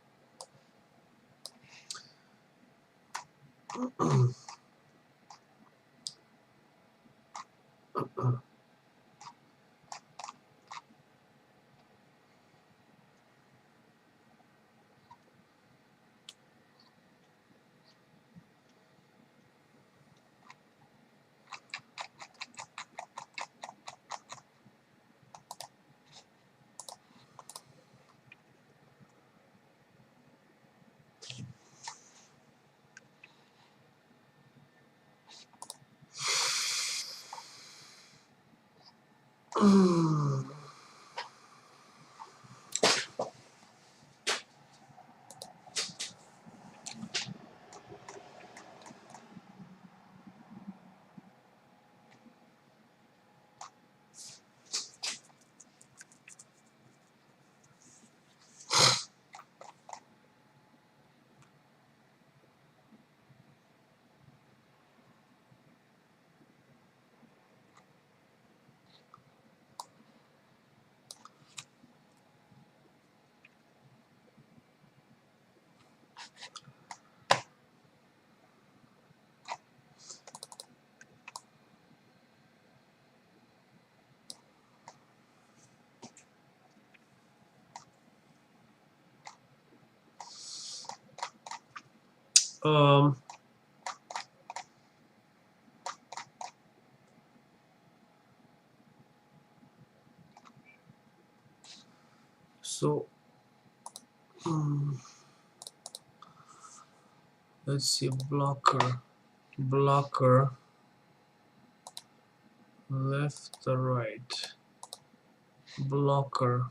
um, so let's see. Blocker, left or right. Blocker.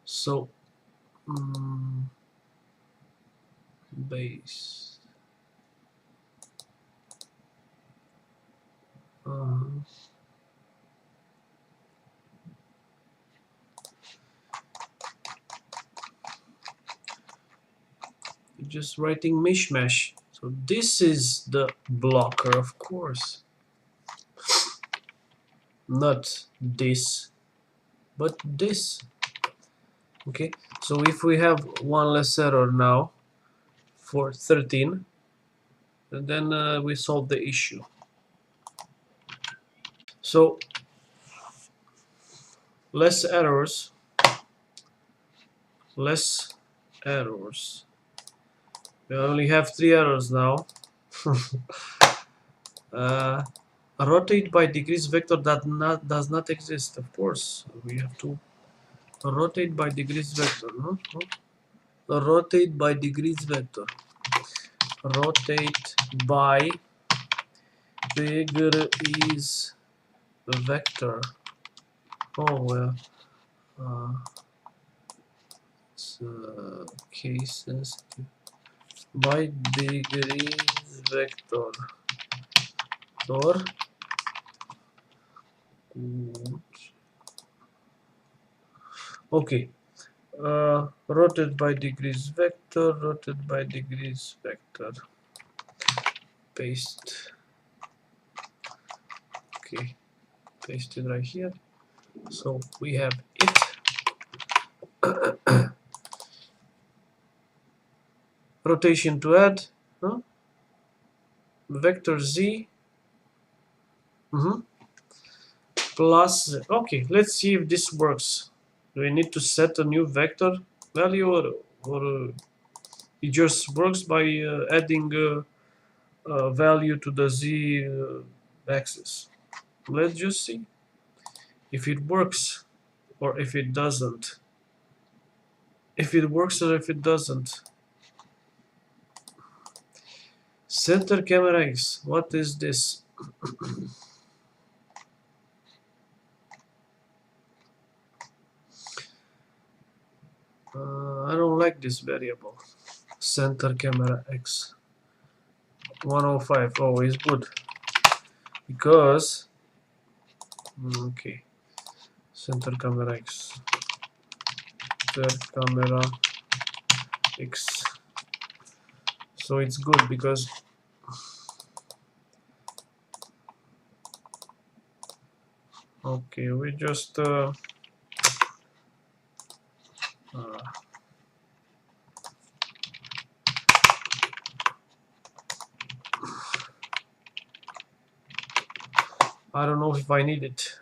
So base. Just writing mishmash. So this is the blocker, of course, not this, but this. Okay, so if we have one less error now for 13, and then we solve the issue. So less errors, less errors. We only have 3 errors now. Rotate by degrees vector that does not exist. Of course, we have to rotate by degrees vector. No? Rotate by degrees vector. Rotate by degrees vector. Oh well. cases by degrees vector or okay, rotate by degrees vector, rotate by degrees vector, paste. Okay, paste it right here. So we have it. Rotation to add, huh? Vector z, plus, okay, let's see if this works. Do we need to set a new vector value, or it just works by adding value to the z axis? Let's just see if it works or if it doesn't. If it works or if it doesn't. Center camera X, what is this? I don't like this variable. Center camera X 105. Oh, is good because okay, center camera X, center camera X. So it's good because okay, we just I don't know if I need it.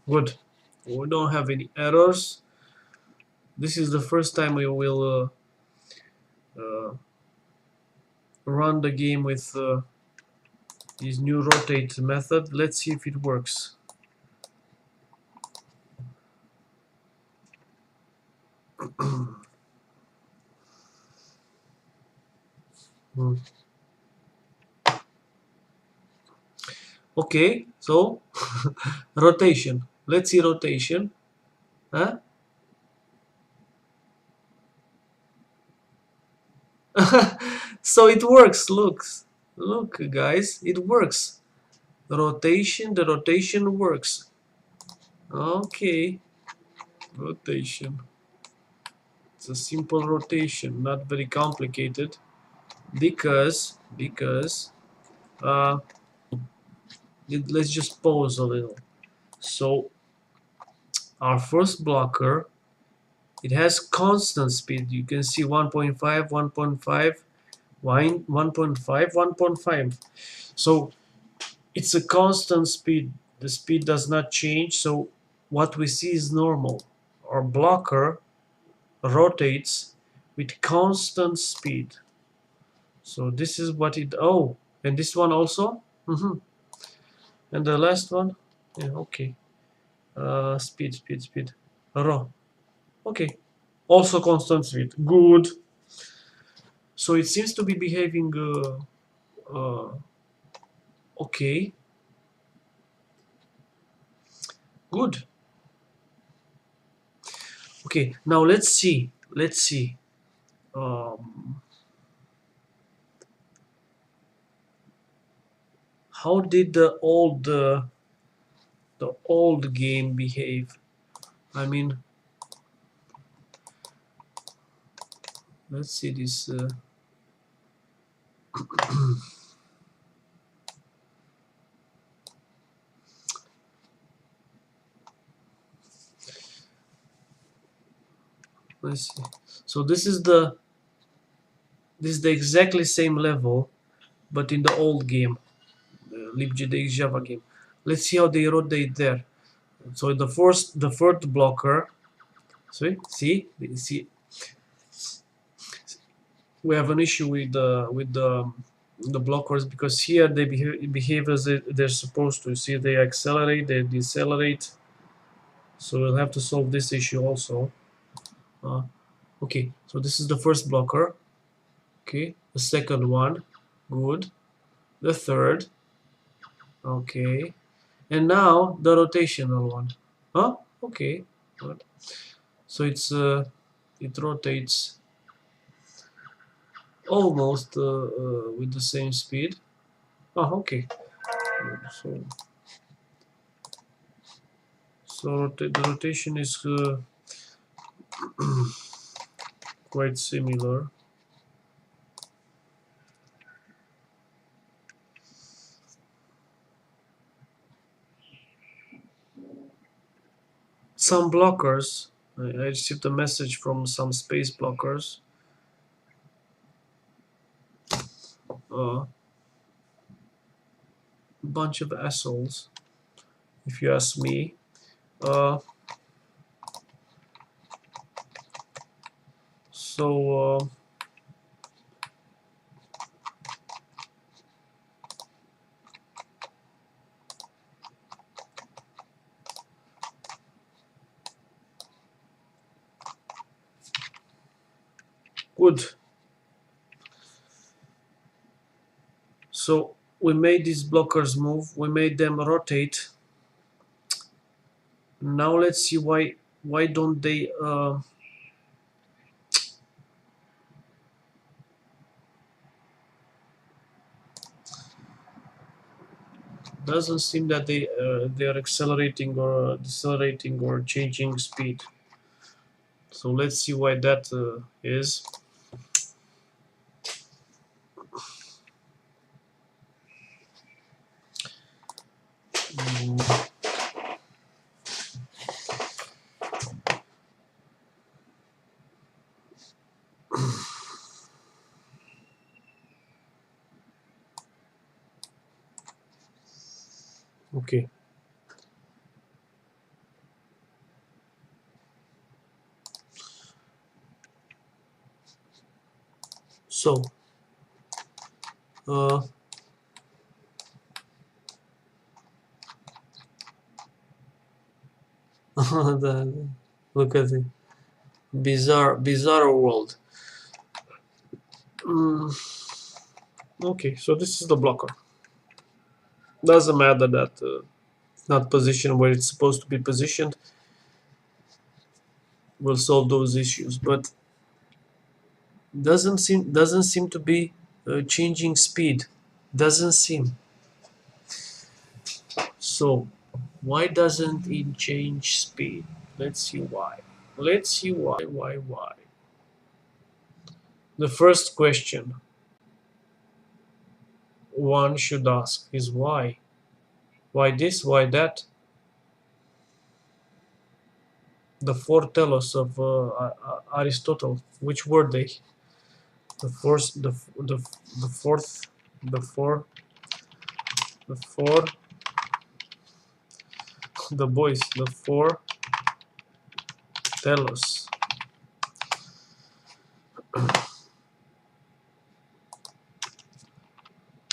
Good. We don't have any errors. This is the first time we will run the game with this new rotate method. Let's see if it works. Okay, so rotation. Let's see rotation. Huh? So it works. Look, guys, it works. The rotation works. Okay, rotation. It's a simple rotation, not very complicated, because uh, let's just pause a little. So our first blocker, it has constant speed. You can see 1.5, 1.5, 1.5, 1.5. So it's a constant speed. The speed does not change. So what we see is normal. Our blocker rotates with constant speed. So this is what it. Oh, and this one also. And the last one. Yeah, okay. Speed. Raw. Okay. Also constant speed. Good. So it seems to be behaving okay. Good. Okay. Now let's see. How did the old game behave? I mean, let's see this. Let's see. So this is the exactly same level, but in the old game, the libgdx Java game. Let's see how they rotate there. So the third blocker. See, we have an issue with the the blockers, because here they behave as they're supposed to. See, they accelerate, they decelerate. So we'll have to solve this issue also. Uh, okay, so this is the first blocker. Okay, the second one, good. The third, okay. And now the rotational one. Huh? Okay, good. So it rotates almost with the same speed. Oh, okay. So the rotation is quite similar. Some blockers, I received a message from some space blockers. A bunch of assholes, if you ask me. So good. So we made these blockers move. We made them rotate. Now let's see why don't they doesn't seem that they are accelerating or decelerating or changing speed. So let's see why that is. Mm, okay. So uh, look at it, bizarre world. Mm, okay, so this is the blocker. Doesn't matter that it's not positioned where it's supposed to be positioned. We'll solve those issues, but doesn't seem to be changing speed. Doesn't seem. So why doesn't it change speed? Let's see why. Let's see why. The first question one should ask is why. Why this? Why that? The four telos of Aristotle. Which were they? The fourth, the fourth, the four, the four, the boys, the four telos.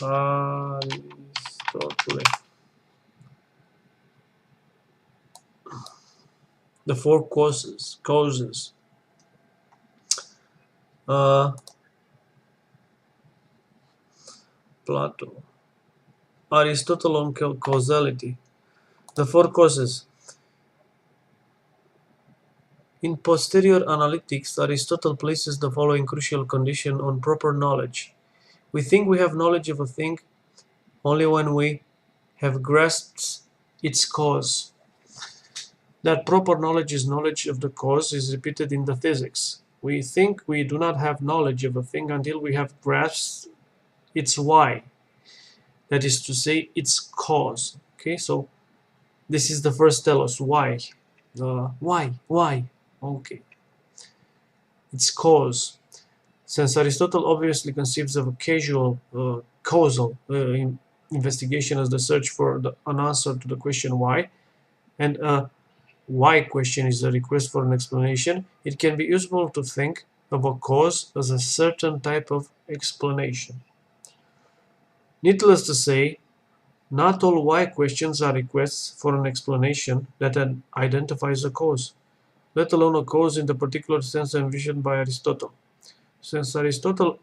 Aristotle. The four causes. Uh, Plato. Aristotle on causality. The four causes. In posterior analytics, Aristotle places the following crucial condition on proper knowledge. We think we have knowledge of a thing only when we have grasped its cause. That proper knowledge is knowledge of the cause is repeated in the physics. We think we do not have knowledge of a thing until we have grasped its why. That is to say, its cause. Okay, so this is the first telos. Why? Why? Okay. Its cause. Since Aristotle obviously conceives of a causal investigation as the search for an answer to the question why, and a why question is a request for an explanation, it can be useful to think of a cause as a certain type of explanation. Needless to say, not all why questions are requests for an explanation that identifies a cause, let alone a cause in the particular sense envisioned by Aristotle. Since Aristotle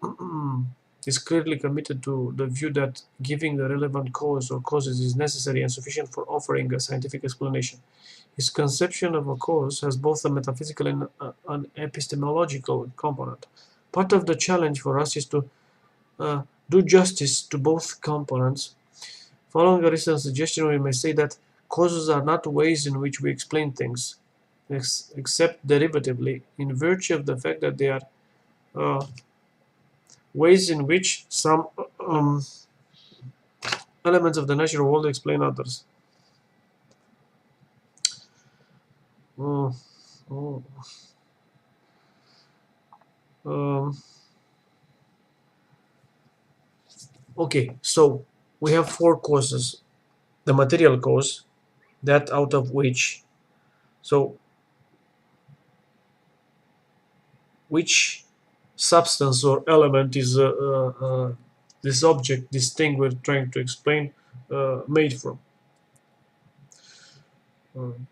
is clearly committed to the view that giving the relevant cause or causes is necessary and sufficient for offering a scientific explanation, his conception of a cause has both a metaphysical and an epistemological component. Part of the challenge for us is to do justice to both components. Following a recent suggestion, we may say that causes are not ways in which we explain things, except derivatively, in virtue of the fact that they are uh, ways in which some um, elements of the natural world explain others. Uh, oh, um, okay, so we have four causes. The material cause, that out of which, so which substance or element is this object, this thing we're trying to explain, made from?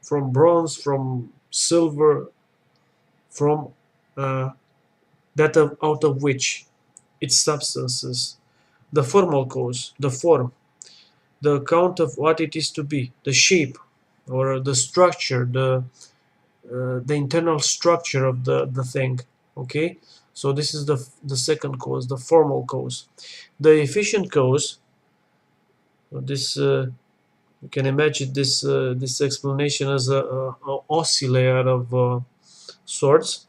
From bronze, from silver, from that out of which its substances. The formal cause, the form, the account of what it is to be, the shape, or the structure, the internal structure of the thing. Okay, so this is the second cause, the formal cause. The efficient cause, this you can imagine this explanation as a oscillator of sorts,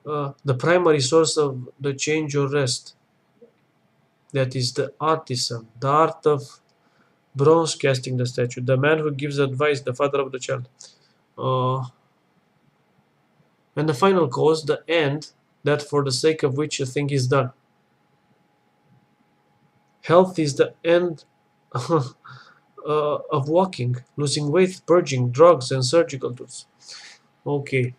the primary source of the change or rest. That is the artisan, the art of bronze casting the statue, the man who gives advice, the father of the child. Uh, and the final cause, the end, that for the sake of which a thing is done. Health is the end of walking, losing weight, purging, drugs, and surgical tools. Okay.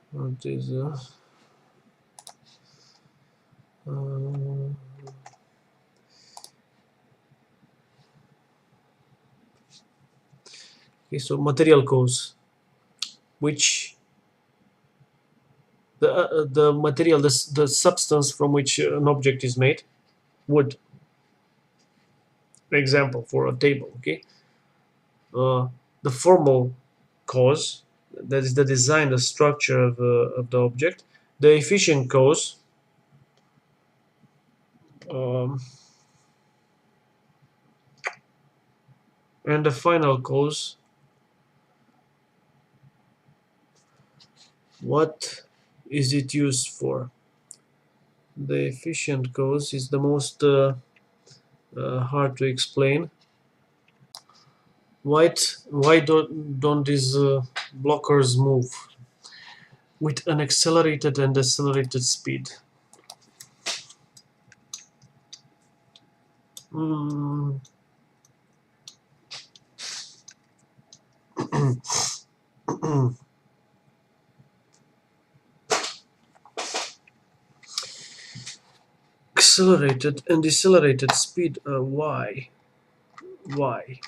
What is okay, so material cause, which the material, the substance from which an object is made, wood, example for a table. Okay, the formal cause, that is the design, the structure of the object. The efficient cause, um, and the final cause, what is it used for? The efficient cause is the most hard to explain. Why don't these blockers move with an accelerated and decelerated speed? Mm, accelerated and decelerated speed. Why? Why?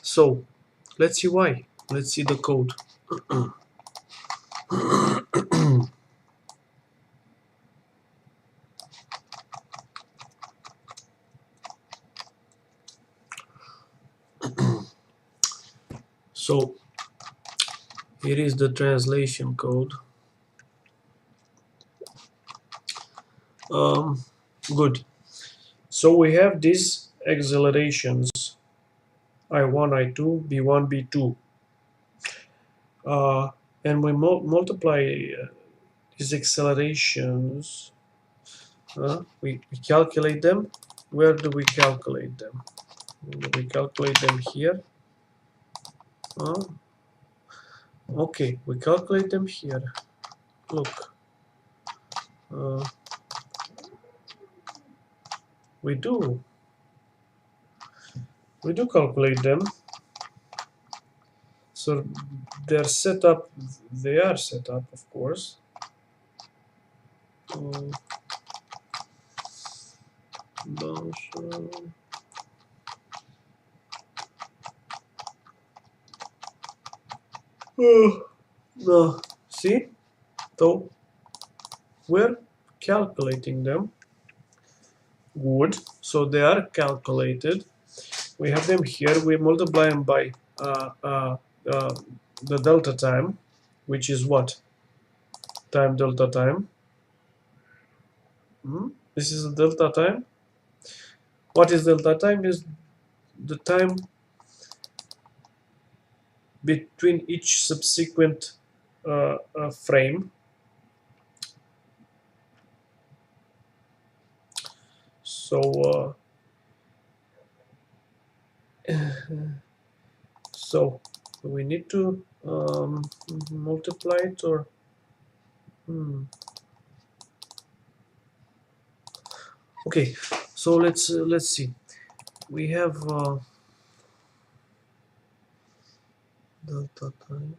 So let's see why. Let's see the code. So here is the translation code. Um, good. So we have these accelerations I1, I2, B1, B2. And we multiply these accelerations. We calculate them. Where do we calculate them? We calculate them here. Okay, we calculate them here. Look, uh, we do. We do calculate them. So they're set up, they are set up, of course. No, see, so we're calculating them. Good, so they are calculated. We have them here. We multiply them by the delta time, which is what? Time delta time. This is the delta time. What is delta time? Is the time between each subsequent frame. So so we need to multiply it, or okay. So let's see. We have delta time.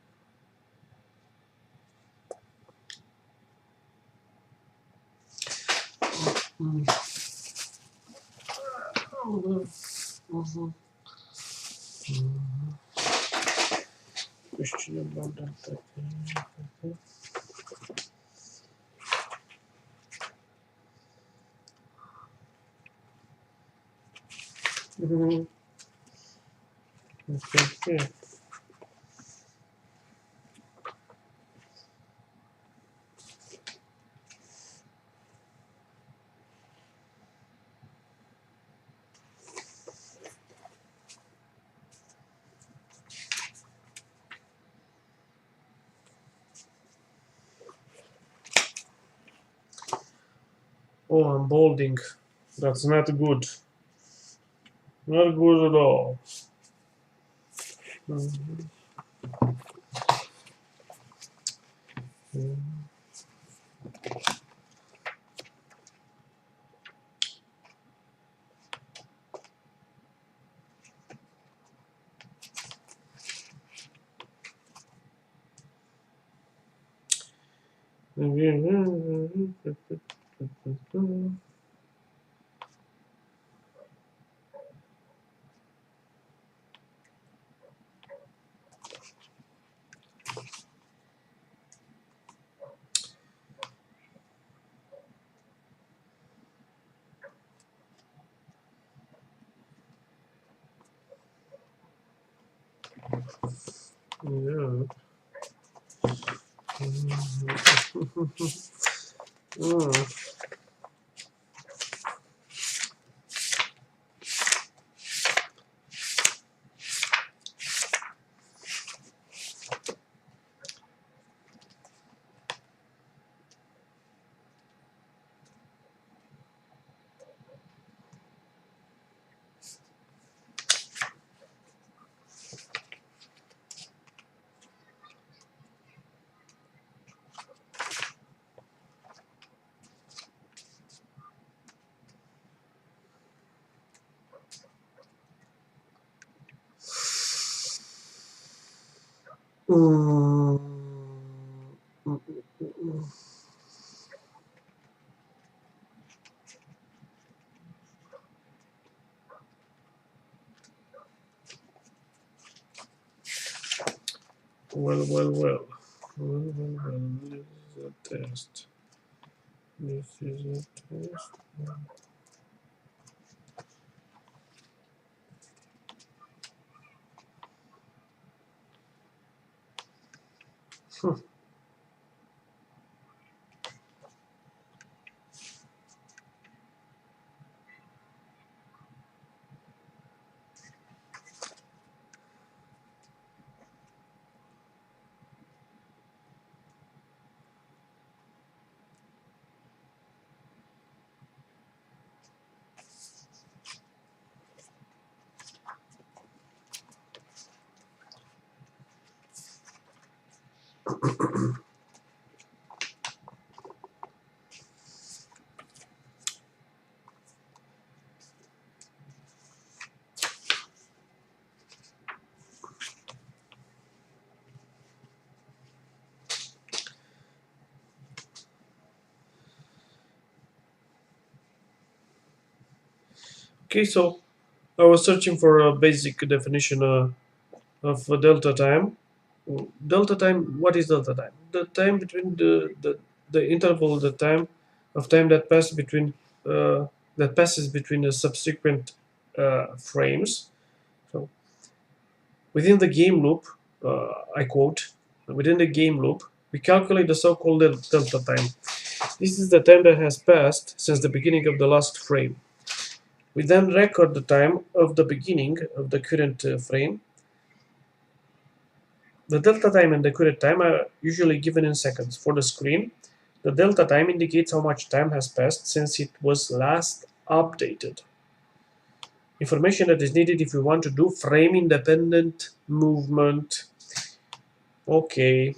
Question about delta time. Okay. Oh, I'm bolding. That's not good. Not good at all. Yeah. Well. This is a test. This is a test. Okay, so I was searching for a basic definition of delta time. Delta time, what is delta time? The time between the interval, the time of time that passes between the subsequent frames. So within the game loop, I quote, within the game loop, we calculate the so-called delta time. This is the time that has passed since the beginning of the last frame. We then record the time of the beginning of the current frame. The delta time and the current time are usually given in seconds. For the screen, the delta time indicates how much time has passed since it was last updated. Information that is needed if you want to do frame independent movement. Okay.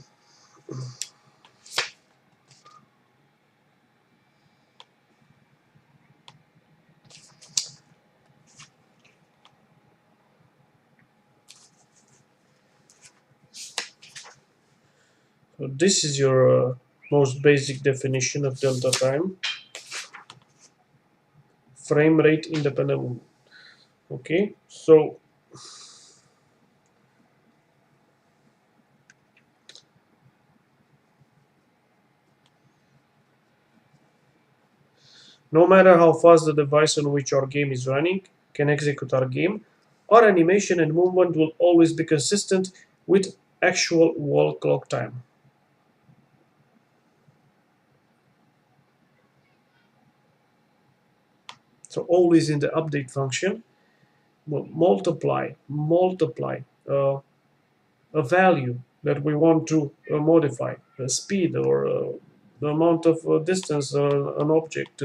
So this is your most basic definition of delta time. Frame rate independent movement. Okay, so no matter how fast the device on which our game is running can execute our game, our animation and movement will always be consistent with actual wall clock time. So always in the update function, we'll multiply a value that we want to modify, the speed or the amount of distance an object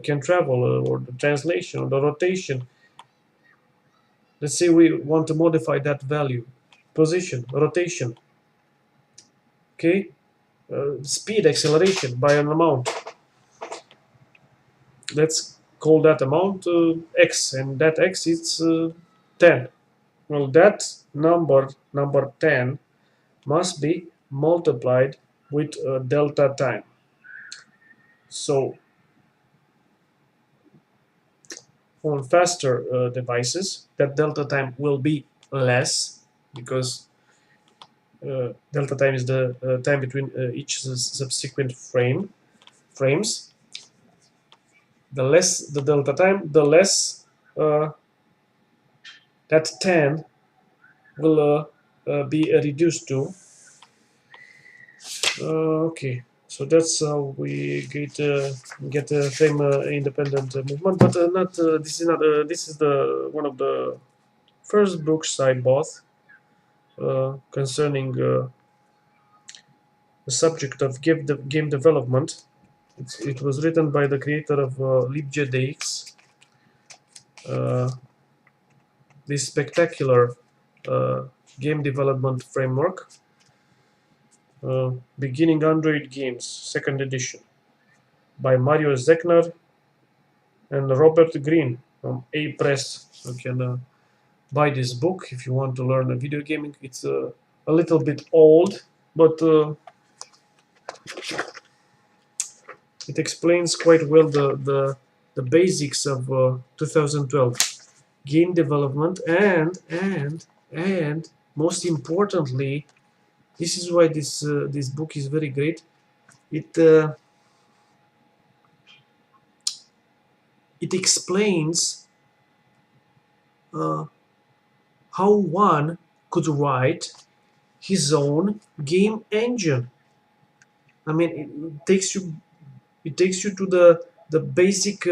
can travel, or the translation or the rotation. Let's say we want to modify that value, position, rotation, okay, speed, acceleration by an amount. Let's call that amount x, and that x is 10. Well, that number 10, must be multiplied with delta time. So on faster devices, that delta time will be less, because delta time is the time between each subsequent frames. The less the delta time, the less that 10 will be reduced to. Okay, so that's how we get a frame independent movement, but not this is not this is the one of the first books I bought concerning the subject of game development. It was written by the creator of libgdx, this spectacular uh, game development framework, beginning Android games, second edition, by Mario Zechner and Robert Green from A Press. You can buy this book if you want to learn video gaming. It's a little bit old, but it explains quite well the basics of 2012 game development, and most importantly, this is why this book is very great. It explains how one could write his own game engine. I mean, it takes you to the basic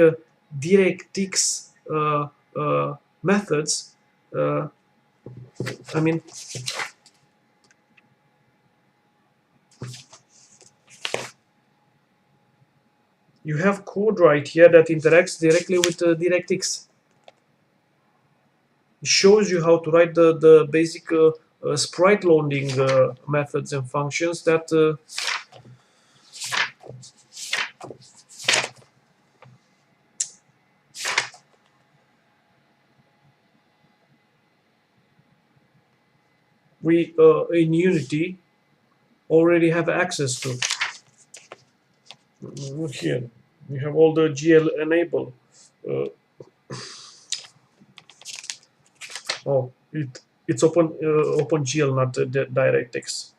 DirectX methods. I mean, you have code right here that interacts directly with DirectX. It shows you how to write the basic sprite loading methods and functions that we in Unity already have access to. Here we have all the GL enable Oh, it's OpenGL, not DirectX.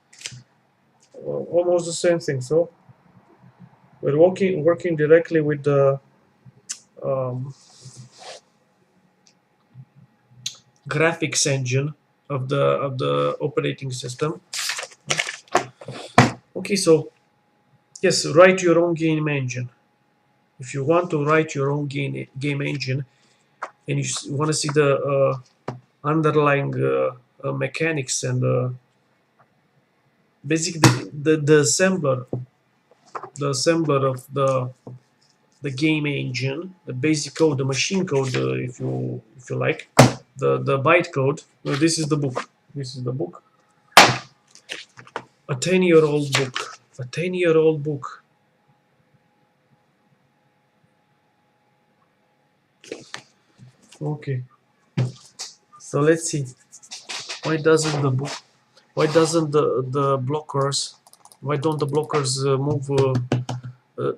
Almost the same thing. So we're working directly with the um, graphics engine of the operating system. Okay, so yes, write your own game engine. If you want to write your own game engine and you want to see the underlying mechanics and basically the assembler of the game engine, the basic code, the machine code, if you like, the byte code. No, this is the book. This is the book. A 10-year-old book. A 10-year-old book. Okay. So let's see. Why doesn't the book? Why doesn't the blockers? Why don't the blockers move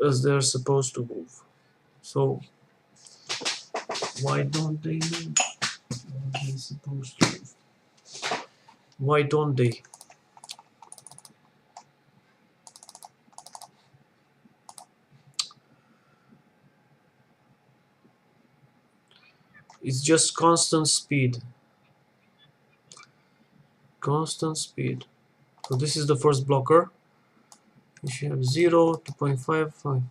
as they're supposed to move? So why don't they move? Are they supposed to move? Why don't they? It's just constant speed. Constant speed. So this is the first blocker. You should have 0, 2.5. Fine.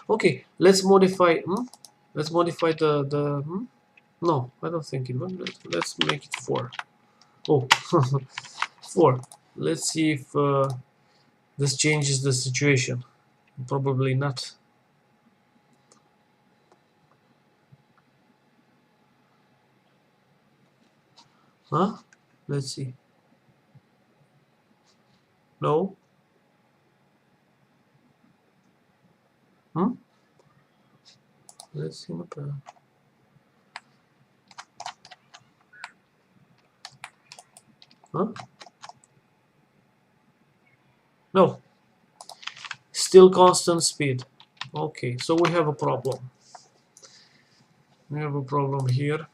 Okay, let's modify. Let's modify the. No, I don't think it will. Let's make it 4. Oh, 4. Let's see if this changes the situation. Probably not. Huh? Let's see. No. Hmm? Let's see. Huh? No. Still constant speed. Okay, so we have a problem. We have a problem here.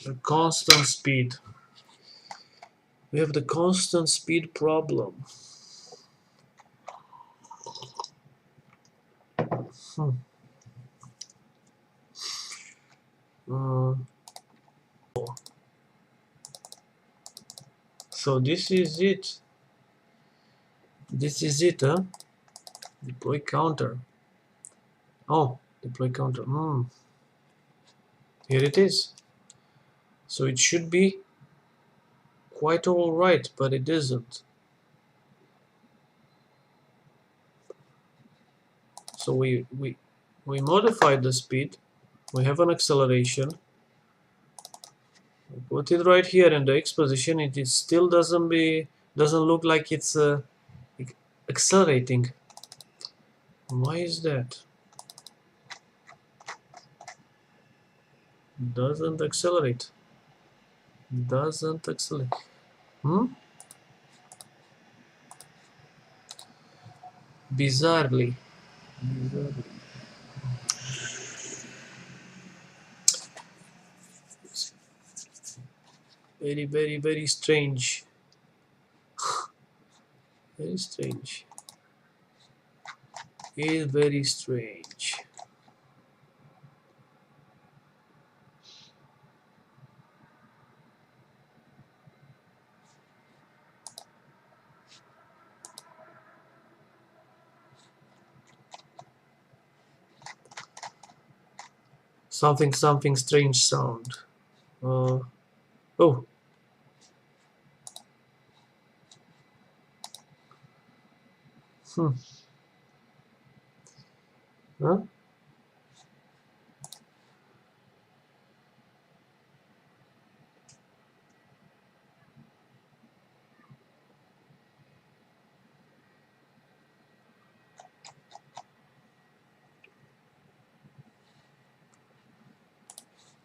A constant speed. We have the constant speed problem. Hmm. So this is it. This is it, huh? Deploy counter. Oh, deploy counter. Here it is. So it should be quite all right, but it isn't. So we modified the speed. We have an acceleration. We put it right here in the X position. It still doesn't look like it's accelerating. Why is that? Doesn't accelerate. Doesn't accelerate. Bizarrely. Very, very, very strange. Very strange. It is very strange. Something strange sound. Oh. Huh?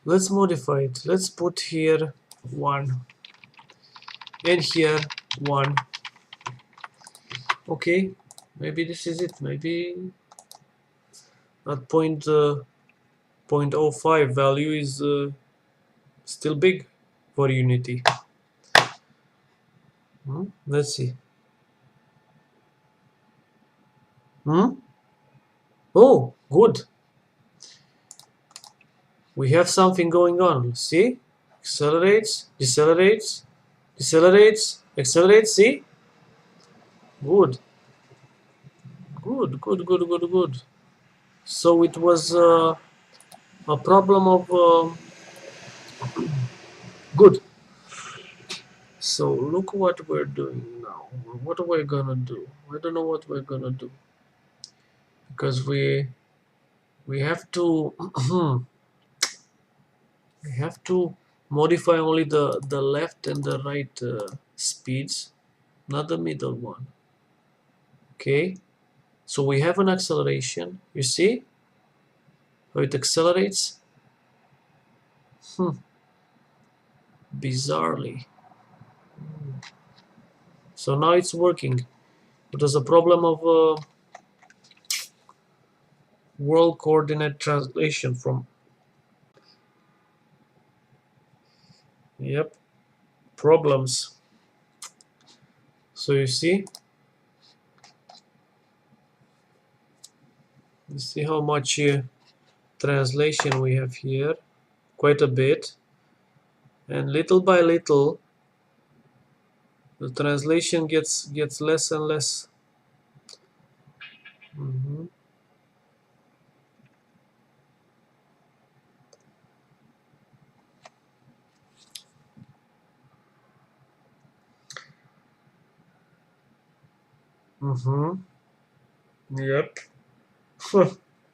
Let's modify it. Let's put here 1 and here 1. Okay, maybe this is it. Maybe that 0.05 value is still big for Unity. Let's see. Oh, good. We have something going on. See? Accelerates, decelerates, decelerates, accelerates. See? Good. Good, good, good, good, good. So it was a problem of good. So look what we're doing now. What are we gonna do? I don't know what we're gonna do because we have to we have to modify only the left and the right speeds, not the middle one. Okay. So we have an acceleration. You see how it accelerates? Bizarrely. So now it's working. It was a problem of world coordinate translation from. Yep, problems. So you see how much translation we have here, quite a bit, and little by little the translation gets less and less. Yep.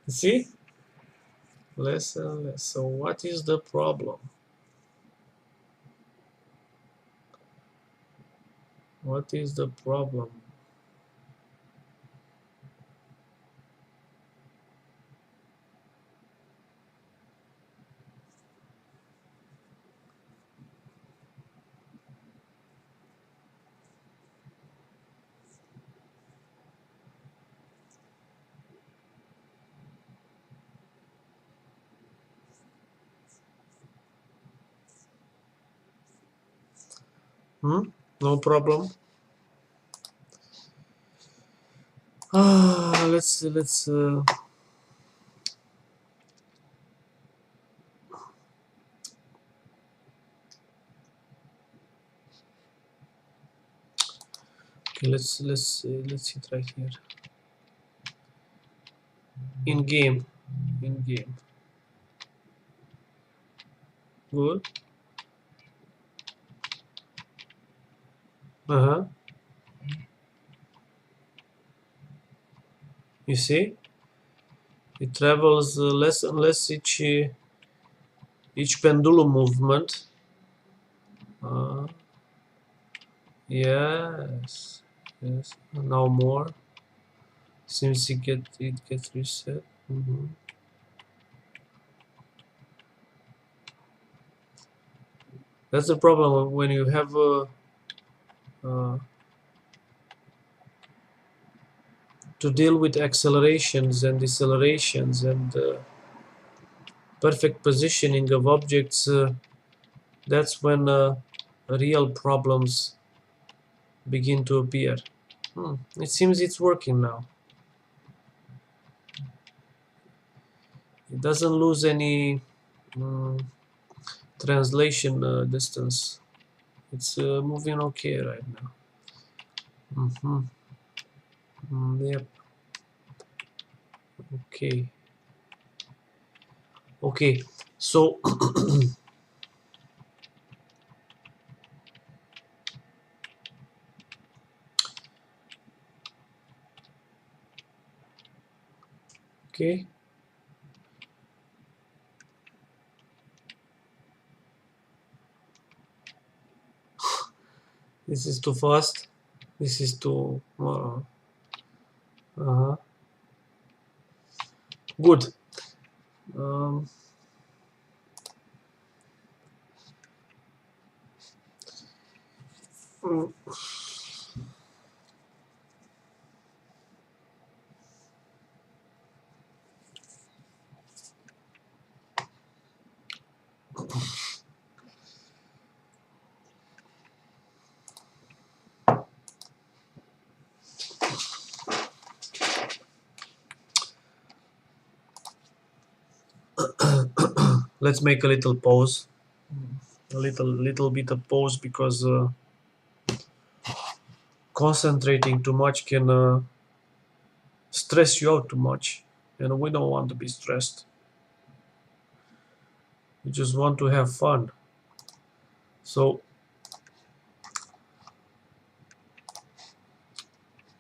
See, less and less. So what is the problem? What is the problem? No problem. Let's okay, let's hit right here. In game. Good. You see, it travels less and less each pendulum movement. Yes, yes. Now more. Seems it gets reset. That's the problem when you have to deal with accelerations and decelerations and perfect positioning of objects. That's when real problems begin to appear. It seems it's working now. It doesn't lose any translation distance. It's moving okay right now. Yep. Okay. Okay. So okay. This is too fast. This is too good. Um, mm, Let's make a little pause, a little bit of pause, because concentrating too much can stress you out too much, and we don't want to be stressed. We just want to have fun. So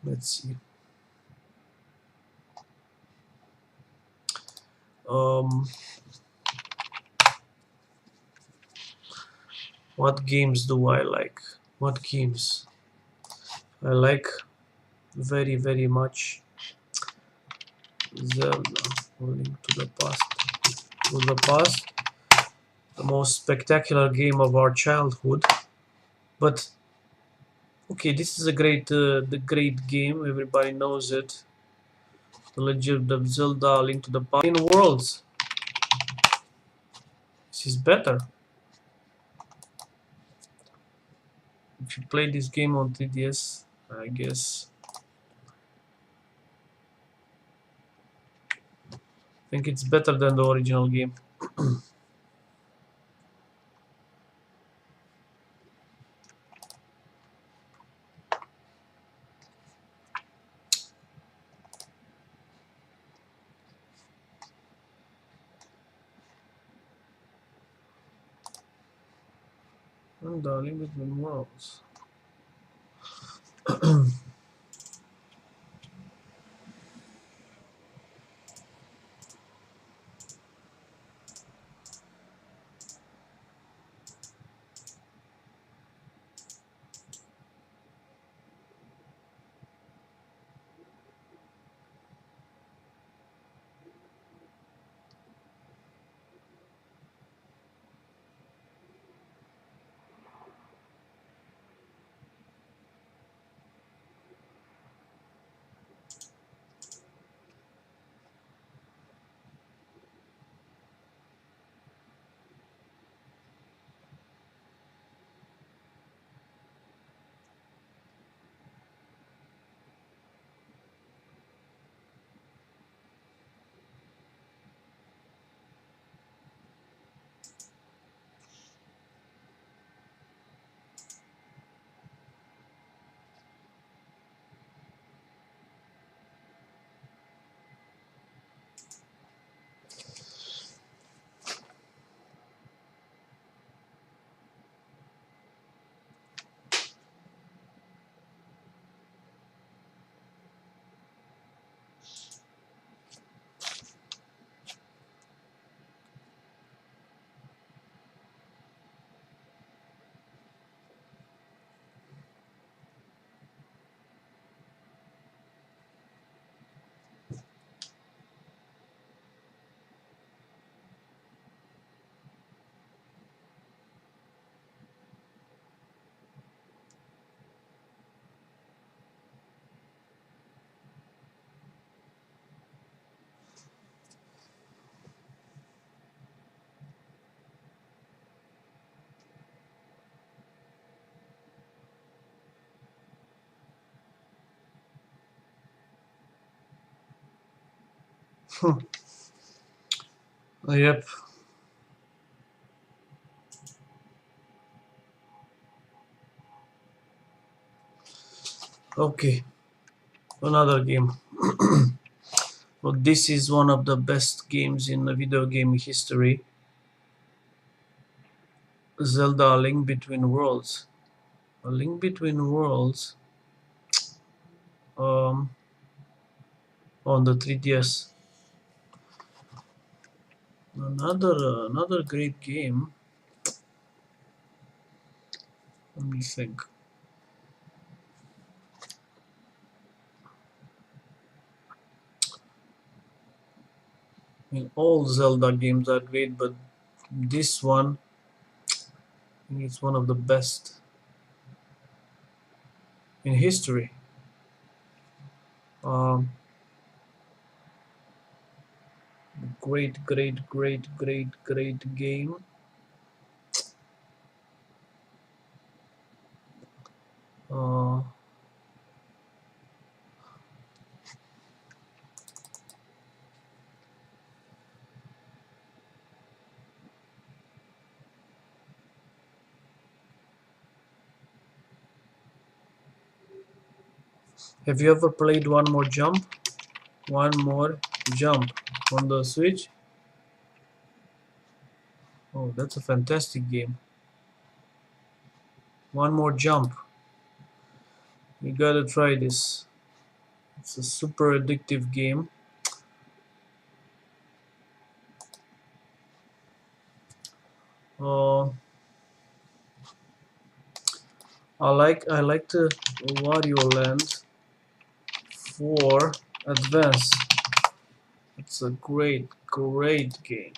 let's see. Um, what games do I like? What games? I like very much Zelda, Link to the Past. To the Past, the most spectacular game of our childhood. But okay, this is a the great game. Everybody knows it. The Legend of Zelda: Link to the Past. In Worlds, this is better. If you play this game on 3DS, I guess. I think it's better than the original game. And the Link Between Worlds. Yep. Okay. Another game. Well, this is one of the best games in the video game history. Zelda: A Link Between Worlds. A Link Between Worlds, um, on the 3DS. Another great game. Let me think. I mean, all Zelda games are great, but this one, I think it's one of the best in history. Um, great game. Uh, Have you ever played One More Jump? One More Jump on the Switch? Oh, that's a fantastic game. One More Jump. You gotta try this. It's a super addictive game. Uh, I like the Wario Land for Advance. It's a great game.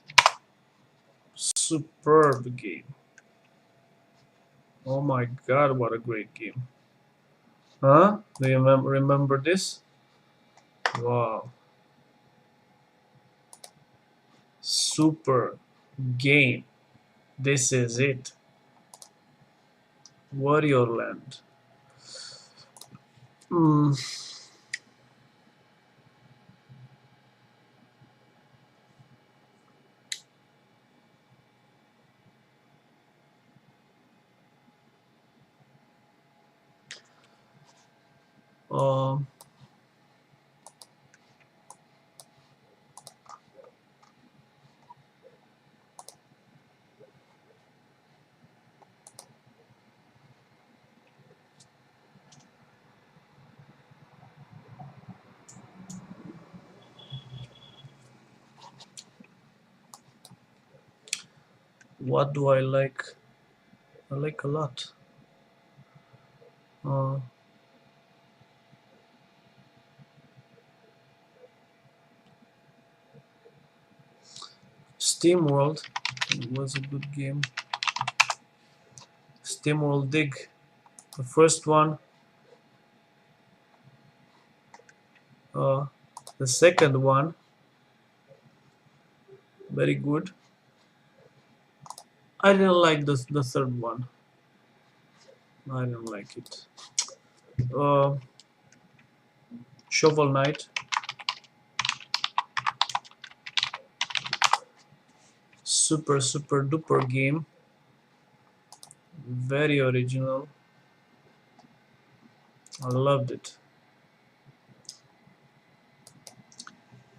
Superb game. Oh my god, what a great game. Huh? Do you remember this? Wow. Super game. This is it. Wario Land. Hmm. Um. What do I like? I like a lot. Uh, Steam World was a good game. Steam World Dig, the first one. Uh, the second one, very good. I didn't like the third one. I didn't like it. Uh, Shovel Knight, super duper game. Very original. I loved it.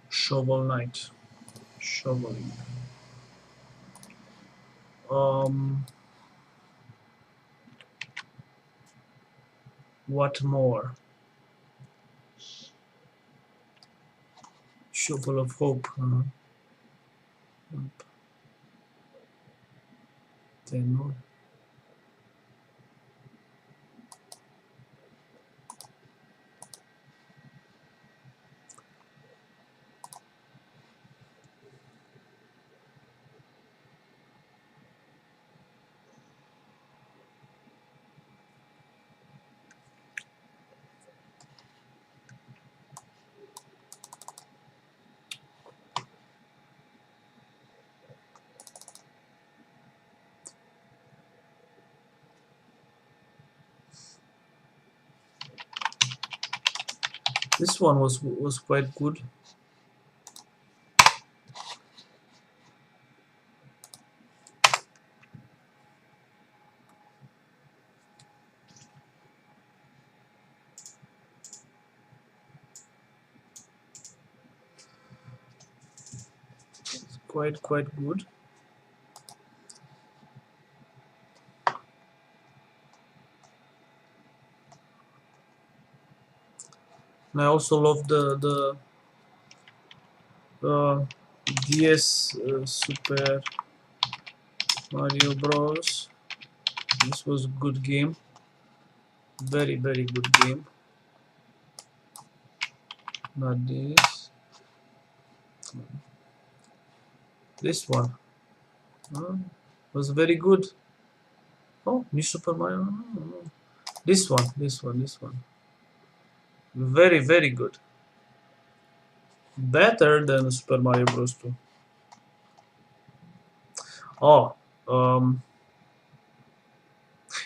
Shovel Knight, shoveling. Um, what more? Shovel of Hope. Then this one was quite good. Quite good. And I also love the DS Super Mario Bros. This was a good game. Very good game. Not this. This one was very good. Oh, New Super Mario. This one. Very good. Better than Super Mario Bros. 2. Oh,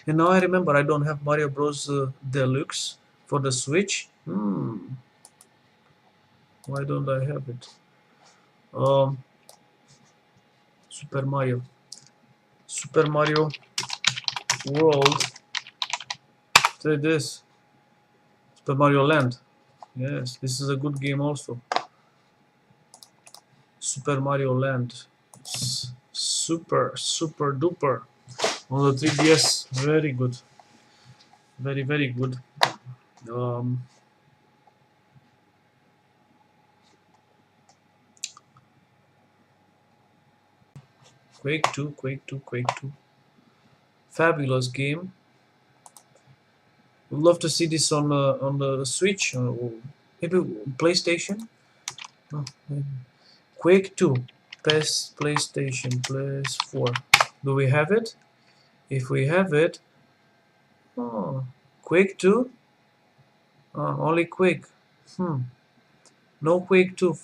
and now I remember I don't have Mario Bros. Deluxe for the Switch. Why don't I have it? Super Mario. Super Mario World. Say this. Super Mario Land. Yes, this is a good game also. Super Mario Land. Super duper. On the 3DS, very good. Very good. Um, Quake 2, Quake 2, Quake 2. Fabulous game. Would love to see this on the Switch or maybe PlayStation. Oh, maybe. Quake 2, PlayStation, PS4. Do we have it? If we have it, oh, Quake 2? Only Quake. Hmm. No Quake 2.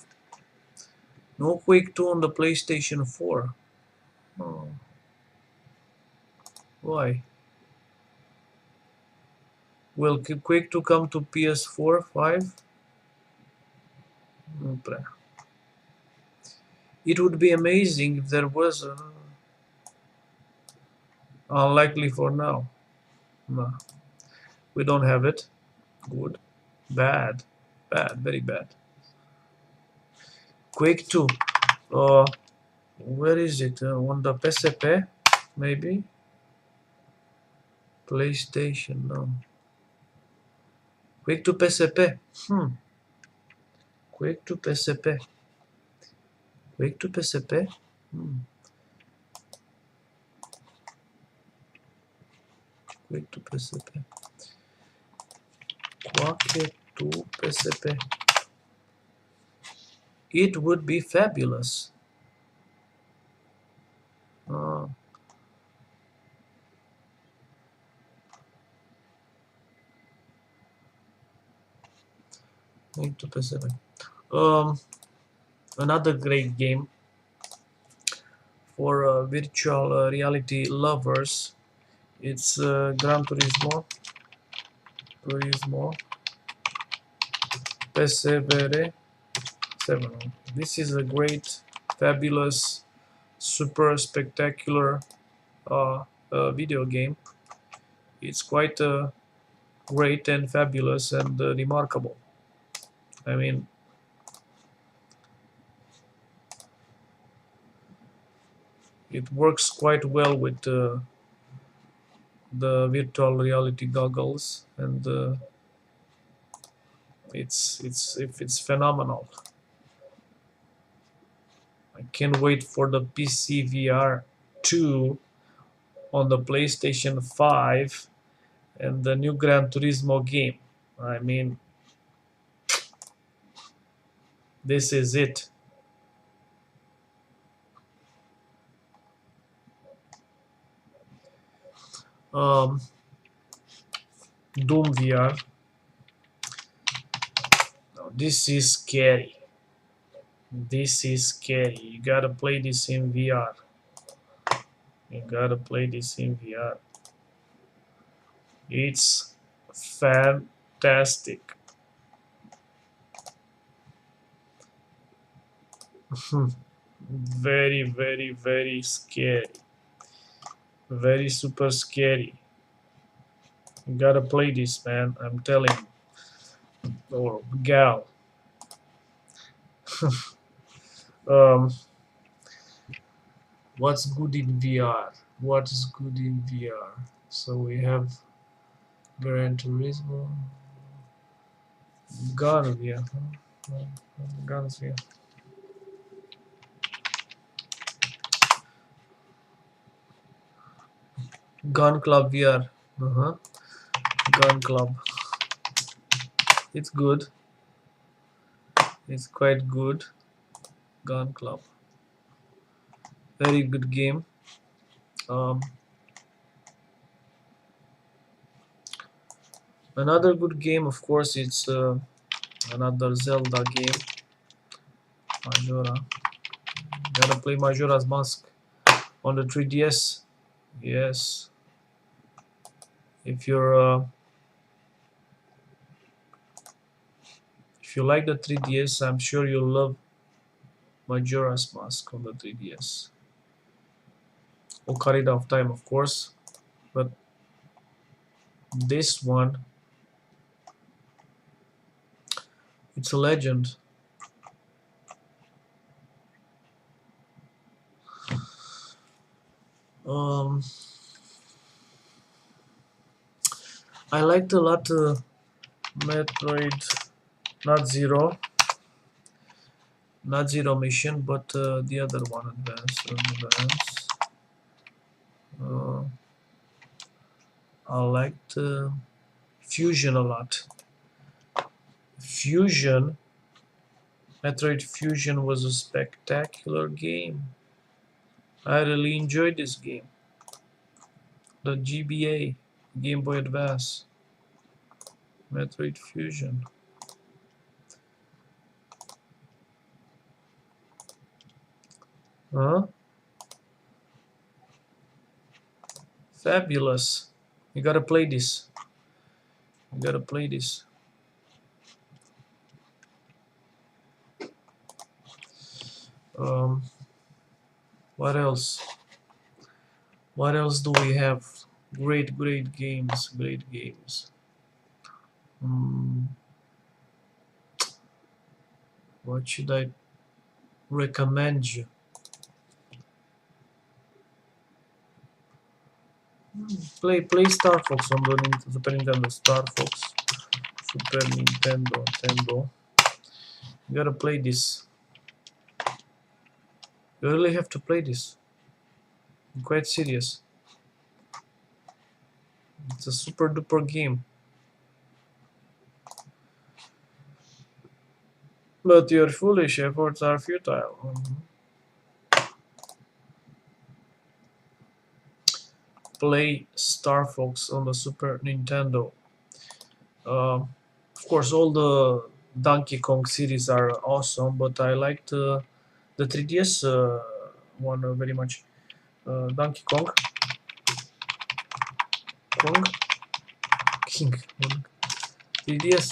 No Quake 2 on the PlayStation 4. Oh, why? Will Quake 2 come to PS4, 5? It would be amazing if there was. Unlikely for now. No, we don't have it. Good. Bad. Bad. Very bad. Quake 2. Where is it? On the PSP? Maybe? PlayStation, no. Quake 2 PSP. Quake 2 PSP. Quake 2 PSP? Quake 2 PSP. Quake 2 PSP. It would be fabulous. Uh, Quake 2 PSP. Another great game for virtual reality lovers. It's Gran Turismo. Persevere 7. This is a great, fabulous, super spectacular video game. It's quite great and fabulous and remarkable. I mean, it works quite well with the virtual reality goggles, and it's phenomenal. I can't wait for the PC VR 2 on the PlayStation 5 and the new Gran Turismo game. I mean, this is it. Doom VR. Now, this is scary. This is scary. You gotta play this in VR. You gotta play this in VR. It's fantastic. Very scary. Very super scary. You gotta play this, man. I'm telling you. Or gal. What's good in VR? What is good in VR? So we have Gran Turismo. Gun VR. Guns VR. Gun Club VR. Gun Club. It's good. It's quite good. Gun Club. Very good game. Another good game, of course, it's another Zelda game. Majora. Gotta play Majora's Mask on the 3DS. Yes. If you like the 3DS, I'm sure you'll love Majora's Mask on the 3DS. Ocarina of Time, of course, but this one It's a legend. I liked a lot Metroid, not Zero, not Zero Mission, but the other one, Advance. I liked Fusion a lot. Fusion, Metroid Fusion was a spectacular game. I really enjoyed this game. The GBA, Game Boy Advance, Metroid Fusion. Huh? Fabulous. You gotta play this. You gotta play this. What else? What else do we have? Great games. Great games. What should I recommend you? Play Star Fox on the Super Nintendo. Star Fox, Super Nintendo. You gotta play this. You really have to play this. I'm quite serious. It's a super duper game. But your foolish efforts are futile. Play Star Fox on the Super Nintendo. Of course, all the Donkey Kong series are awesome, but I liked the 3DS one very much. Donkey Kong, King, 3DS,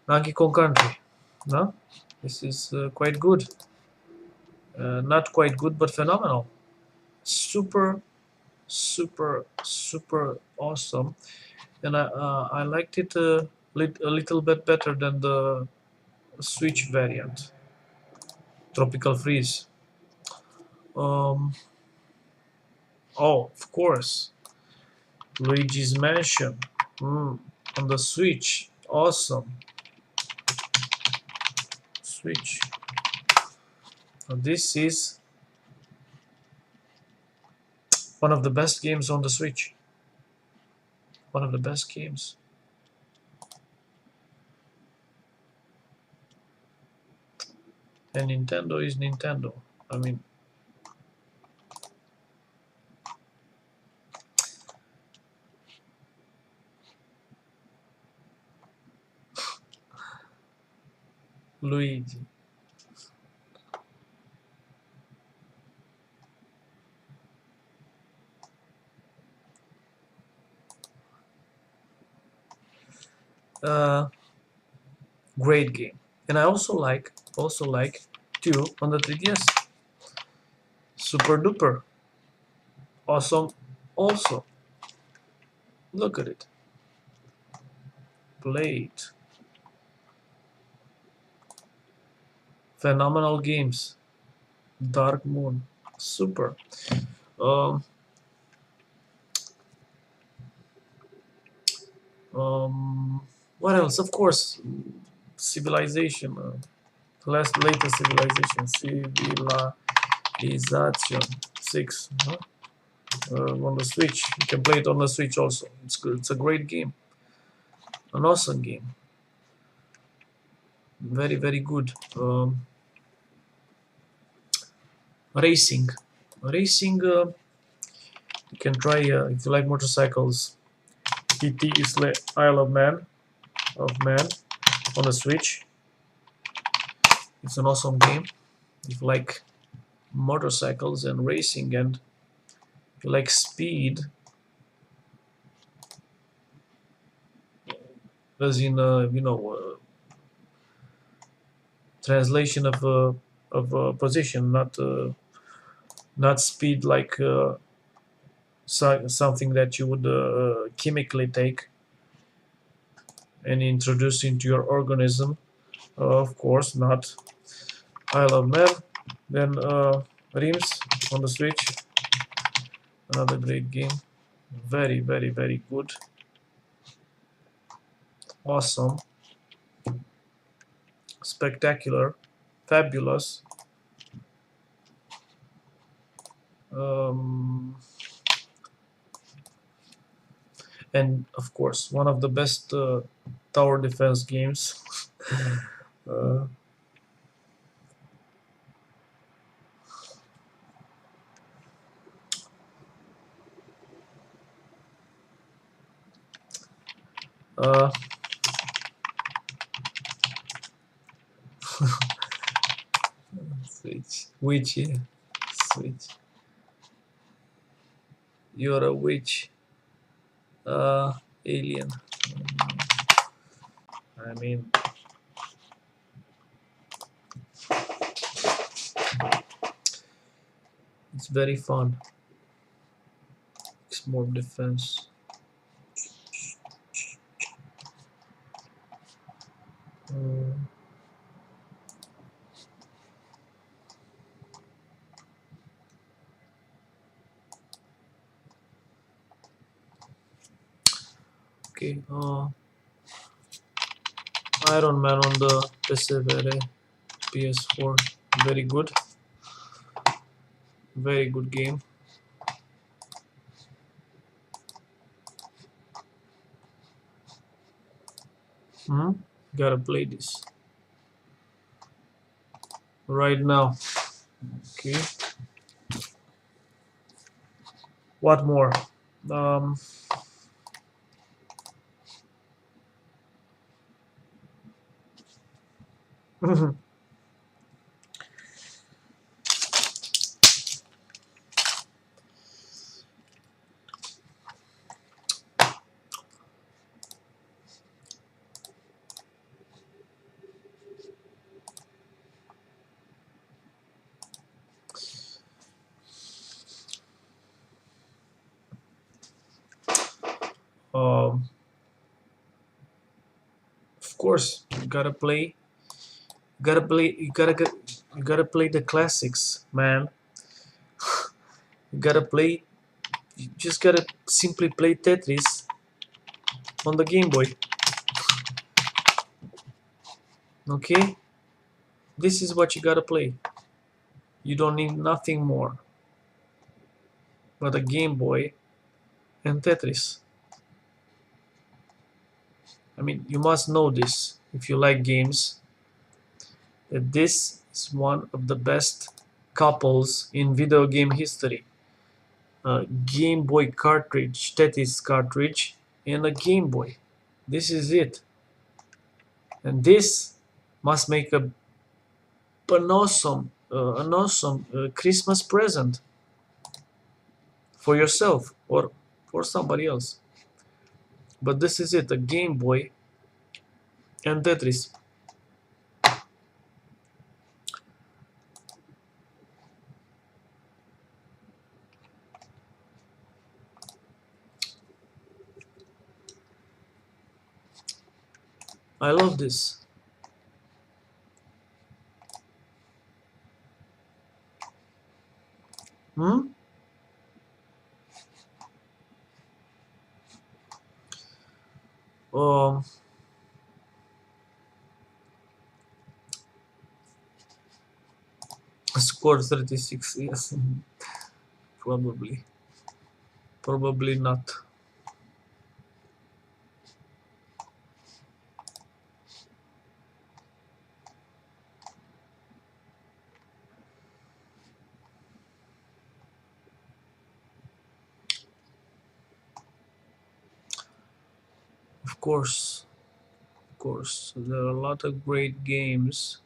Donkey Kong Country. No, this is quite good. Not quite good, but phenomenal. Super awesome, and I liked it a little bit better than the Switch variant, Tropical Freeze. Oh, of course, Luigi's Mansion on the Switch, awesome. Switch. This is one of the best games on the Switch. One of the best games. And Nintendo is Nintendo. I mean, Luigi. Great game. And I also like too on the 3DS. Super duper. Awesome also. Look at it. Play it. Phenomenal games. Dark Moon. Super. What else? Of course, Civilization. Latest Civilization. Civilization 6. Huh? On the Switch. You can play it on the Switch also. It's good. It's a great game. An awesome game. Very good. Racing. You can try if you like motorcycles. TT is Isle of Man on the Switch. It's an awesome game. If you like motorcycles and racing, and if you like speed, as in translation of position, not speed like something that you would chemically take and introduced into your organism. Of course, not I Love Man. Then Rims on the Switch, another great game. Very, very, very good. Awesome. Spectacular. Fabulous. Um, and of course, one of the best tower defense games. uh, uh, Switch. Witch, yeah. Switch. You're a witch. Alien. I mean, it's very fun. It's more defense. Um, okay. Iron Man on the PS4. Very good. Very good game. Hmm? Gotta play this right now. Okay. What more? Um, um, of course, you gotta play. You gotta play. You gotta play the classics, man. You gotta play. You just gotta simply play Tetris on the Game Boy. Okay, this is what you gotta play. You don't need nothing more but a Game Boy and Tetris. I mean, you must know this if you like games, that this is one of the best couples in video game history. A Game Boy cartridge, Tetris cartridge, and a Game Boy. This is it. And this must make an awesome Christmas present for yourself or for somebody else. But this is it, a Game Boy and Tetris. I love this. Hmm? Um, Score 36, yes. Probably. Probably not. Of course. Of course. There are a lot of great games.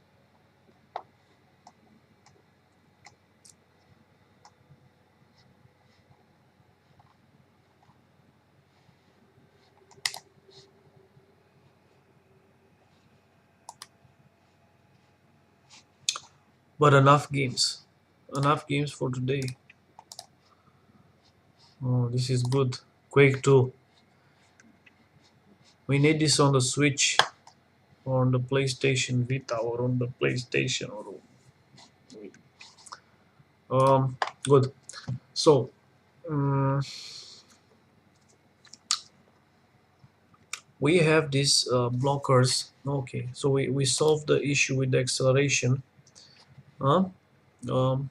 But enough games. Enough games for today. Oh, this is good. Quake 2. We need this on the Switch or on the PlayStation Vita or on the PlayStation or good. So um, we have these blockers. Okay, so we solved the issue with the acceleration. Huh? Um,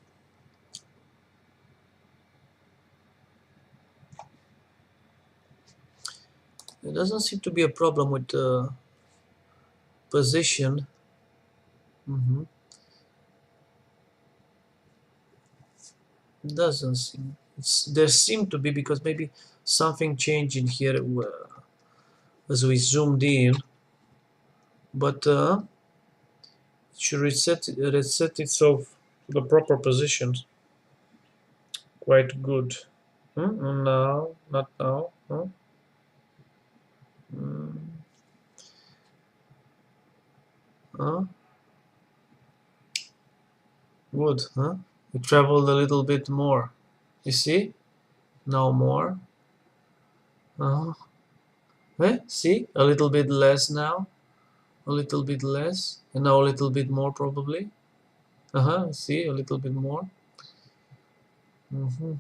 there doesn't seem to be a problem with the position. Mhm. Doesn't seem. There seem to be because maybe something changed in here as we zoomed in, but it should reset itself to the proper position. Quite good. No, not now. Huh? Mm, huh? Good, huh? We traveled a little bit more. You see? Now more. Uh, see? A little bit less now. A little bit less. And now a little bit more probably. See? A little bit more. Mm-hmm.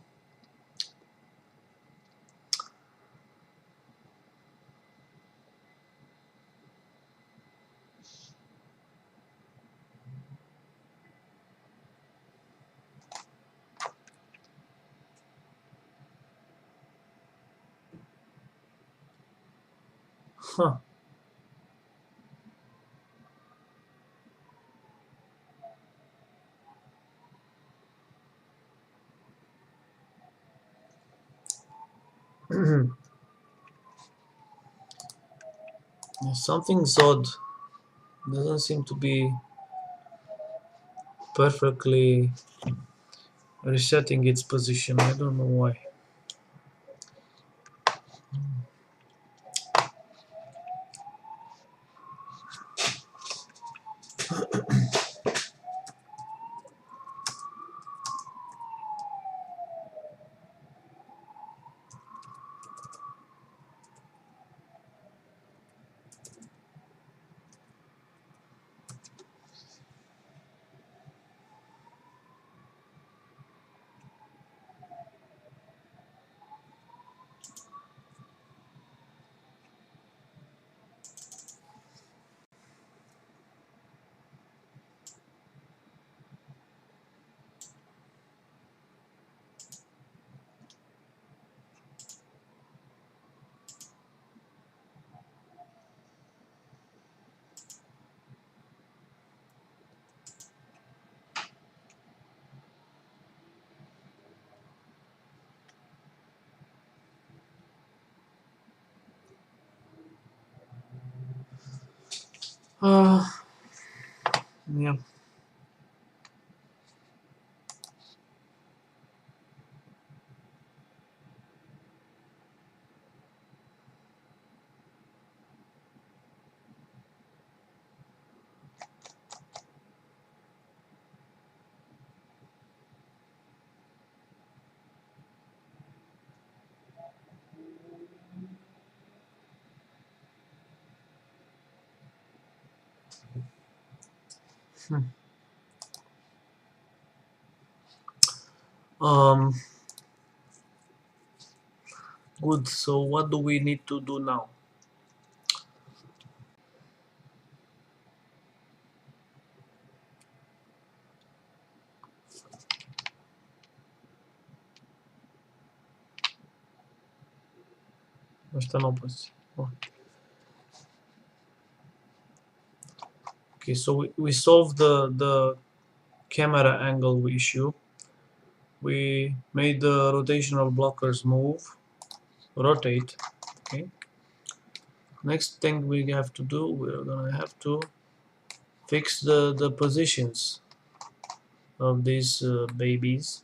Huh. Something's odd. Doesn't seem to be perfectly resetting its position. I don't know why. Uh, yeah. Hmm. Um, Good. So what do we need to do now? Ăsta n-au pus. Oh. Okay, so we solved the camera angle issue. We made the rotational blockers move, rotate. Okay. Next thing we have to do, we're gonna have to fix the positions of these babies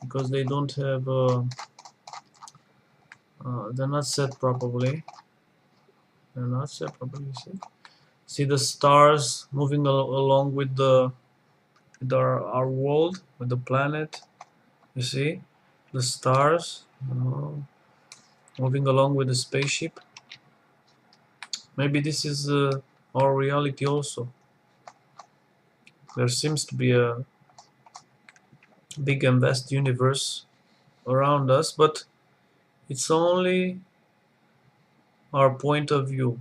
because they don't have they're not set properly. They're not set properly. See the stars moving along with our world, with the planet. You see the stars moving along with the spaceship. Maybe this is our reality also. There seems to be a big and vast universe around us, but it's only our point of view.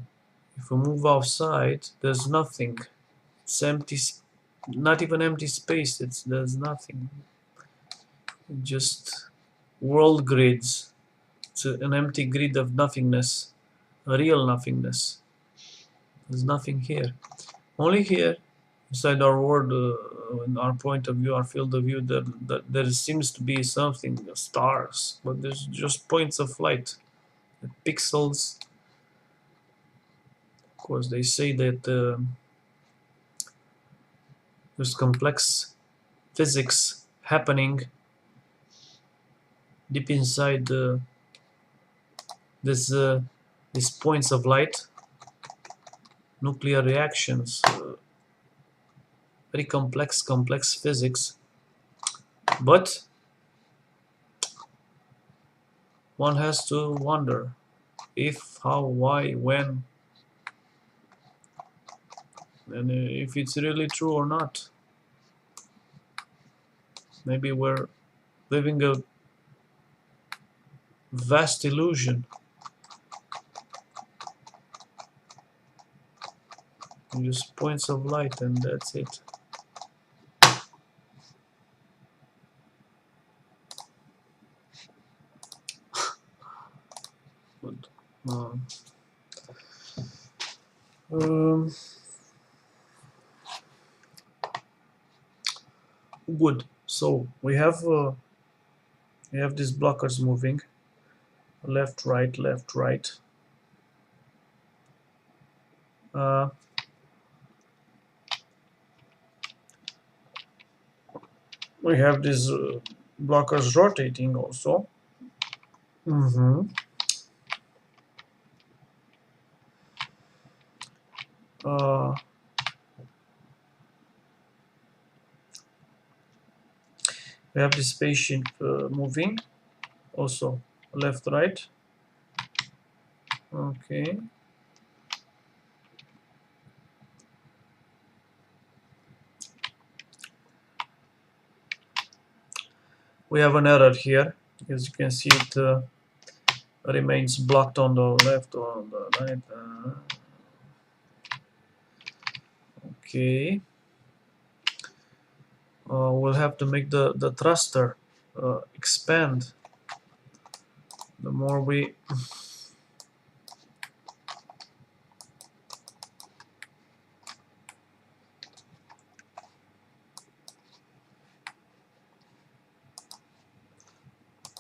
If we move outside, there's nothing. It's empty, not even empty space. There's nothing. Just world grids. It's an empty grid of nothingness, a real nothingness. There's nothing here. Only here, inside our world, in our point of view, our field of view, there seems to be something, stars, but there's just points of light, pixels. Of course, they say that there's complex physics happening deep inside this these points of light, nuclear reactions, very complex physics. But one has to wonder if, how, why, when, and if it's really true or not. Maybe we're living a vast illusion. Just points of light and that's it. Good. Good. So we have these blockers moving left, right, left, right. We have these blockers rotating also. We have the spaceship moving also left, right. Okay. We have an error here. As you can see, it remains blocked on the left or on the right. Okay. We'll have to make the thruster expand. The more we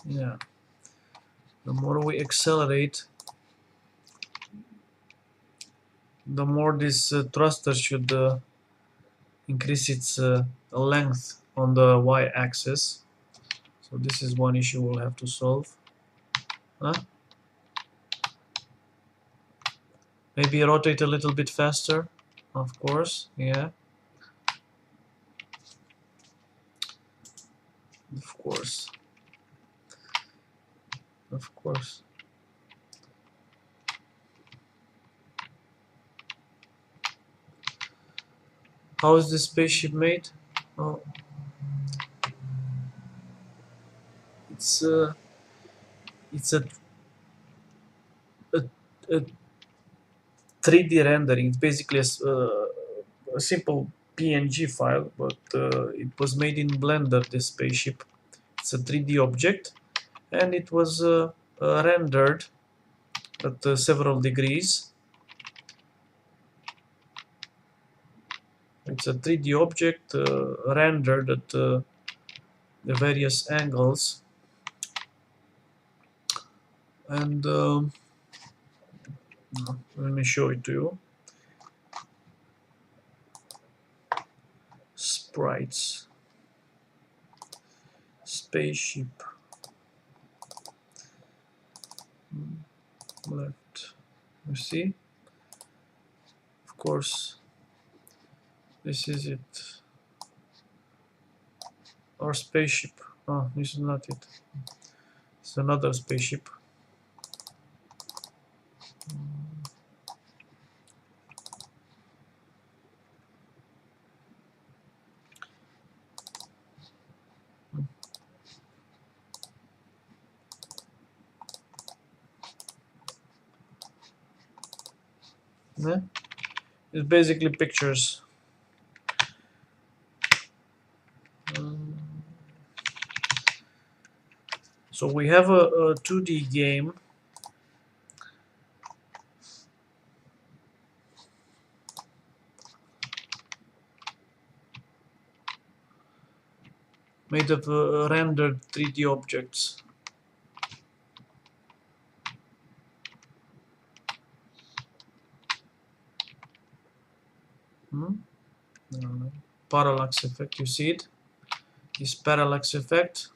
yeah, the more we accelerate, the more this thruster should increase its length on the y-axis. So this is one issue we'll have to solve. Maybe rotate a little bit faster, of course, yeah. Of course. Of course. How is this spaceship made? Oh, it's a a, a 3D rendering. It's basically a simple PNG file, but it was made in Blender. This spaceship, it's a 3D object, and it was rendered at several degrees. It's a 3D object rendered at the various angles, and let me show it to you. Sprites, spaceship, left. You see? Of course, this is it. Our spaceship. Oh, this is not it. It's another spaceship. Yeah? It's basically pictures. So we have a 2D game. Made of rendered 3D objects. Parallax effect, you see it? This parallax effect.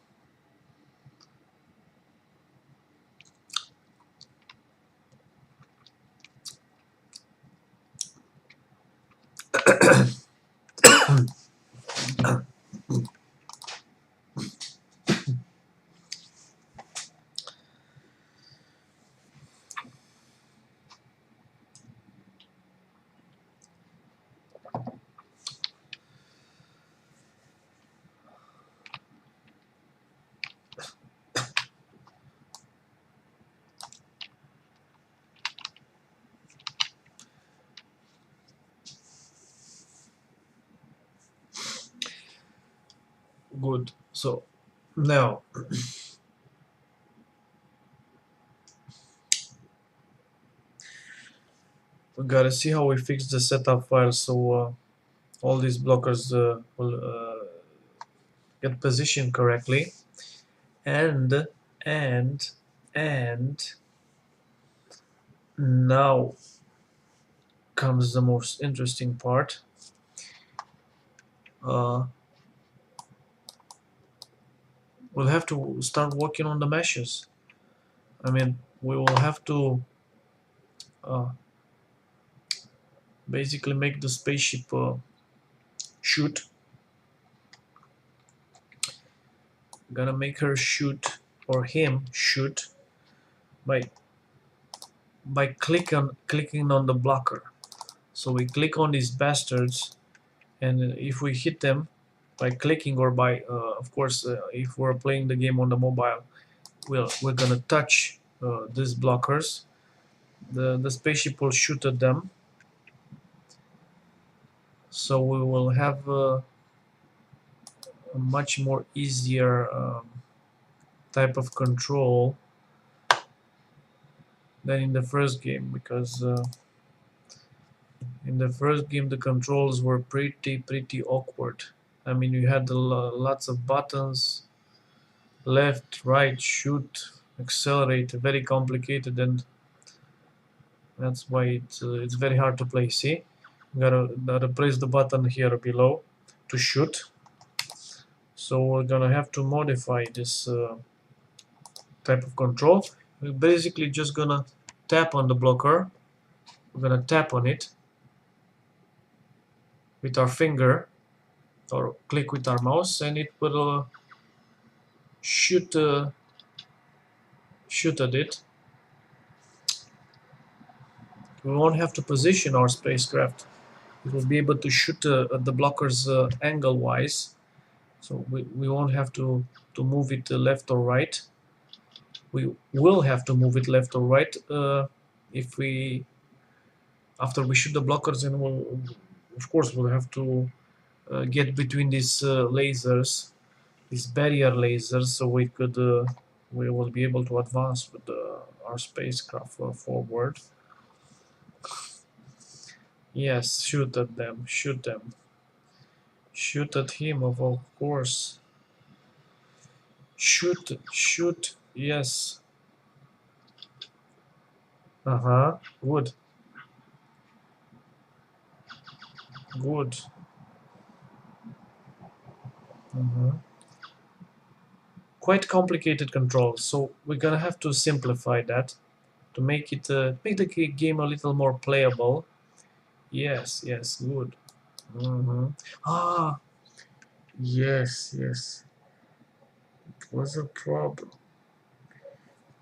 Good. So now we gotta see how we fix the setup file so all these blockers will get positioned correctly. And and and now comes the most interesting part. We'll have to start working on the meshes. I mean, we will have to uh, basically make the spaceship shoot. Gonna make her shoot, or him shoot, by clicking on the blocker. So we click on these bastards, and if we hit them by clicking, or by of course if we're playing the game on the mobile, we're gonna touch these blockers. The spaceship will shoot at them. So we will have a much more easier type of control than in the first game, because in the first game the controls were pretty awkward. I mean, you had lots of buttons, left, right, shoot, accelerate, very complicated, and that's why it's very hard to play. See, gotta press the button here below to shoot. So we're gonna have to modify this type of control. We're basically just gonna tap on the blocker. We're gonna tap on it with our finger, or click with our mouse, and it will shoot shoot at it. We won't have to position our spacecraft. It will be able to shoot at the blockers angle wise, so we won't have to move it left or right. We will have to move it left or right if we after we shoot the blockers, and we'll, of course we'll have to get between these lasers, these barrier lasers, so we will be able to advance with our spacecraft forward. Yes, shoot at them, shoot them. Shoot at him, of course. Shoot, shoot, yes. Uh-huh, good, good. Quite complicated controls, so we're gonna have to simplify that to make it make the game a little more playable. Yes, yes, good. Ah, yes, yes. It was a problem.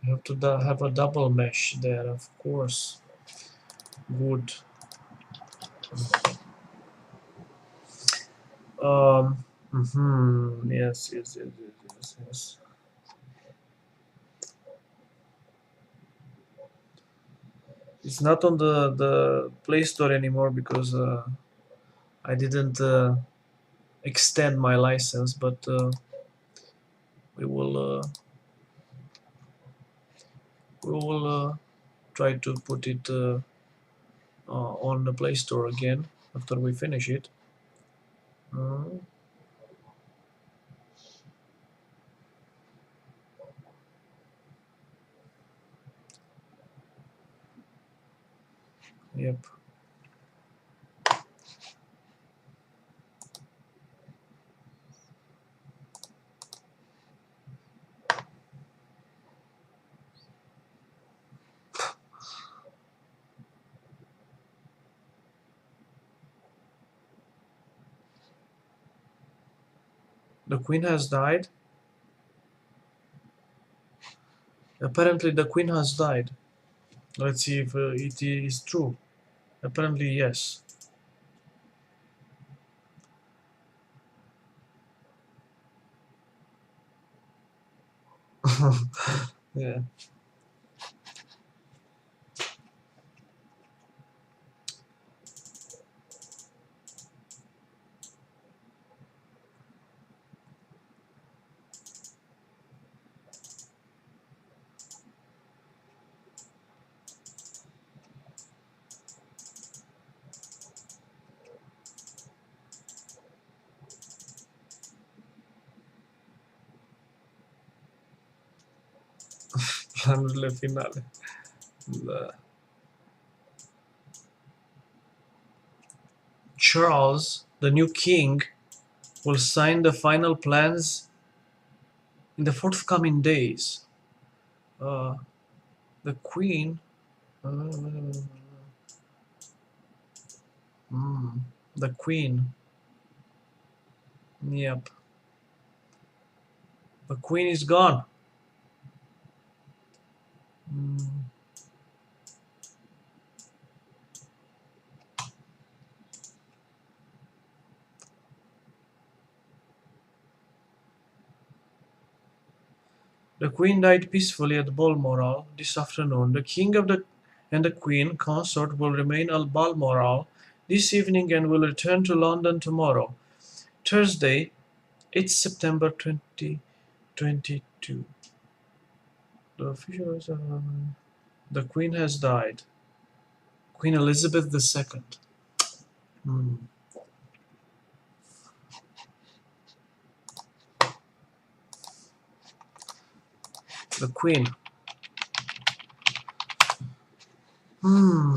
You have to have a double mesh there, of course. Good. Yes, yes, yes, yes, yes, yes. It's not on the Play Store anymore because I didn't extend my license, but we will try to put it on the Play Store again after we finish it. Uh, yep. The queen has died. Apparently, the queen has died. Let's see if it is true. Apparently, yes. Yeah. Planurile finale. Da. Charles, the new king, will sign the final plans in the forthcoming days. Uh, the queen. Uh, mm, the queen. Yep. The queen is gone. Mm. The queen died peacefully at Balmoral this afternoon. The king and the queen consort will remain at Balmoral this evening and will return to London tomorrow, Thursday, 8 September 2022. The officials the queen has died. Queen Elizabeth II. Hmm. The queen. Hmm.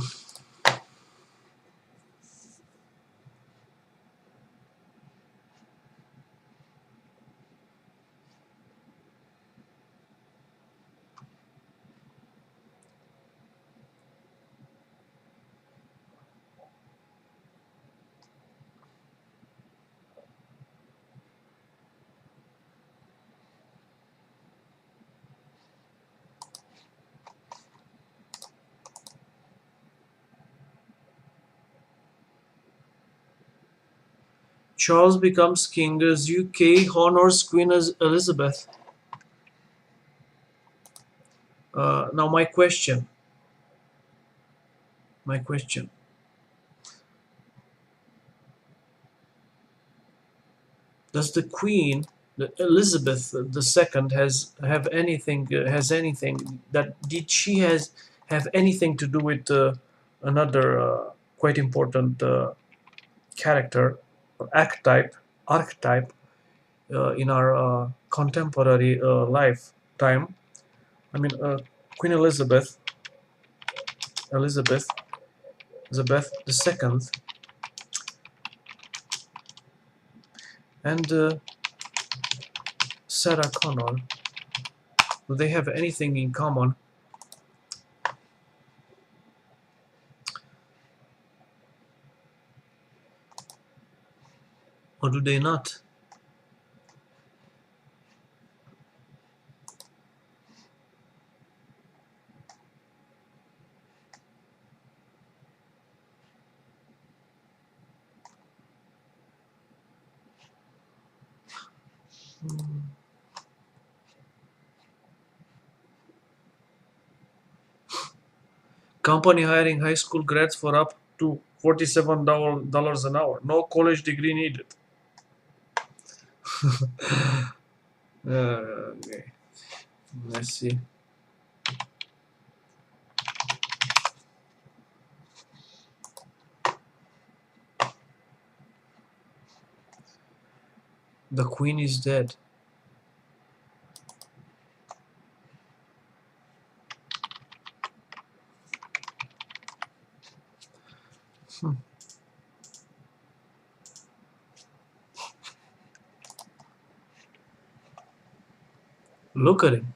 Charles becomes king as UK honors Queen Elizabeth. Now my question. Does the Queen, Elizabeth II, has anything that did she has have anything to do with another quite important character or archetype in our contemporary lifetime? I mean, Queen Elizabeth, Elizabeth II, and Sarah Connor. Do they have anything in common, or do they not? Company hiring high school grads for up to $47 an hour. No college degree needed. Okay. Let's see. The queen is dead. Look at him.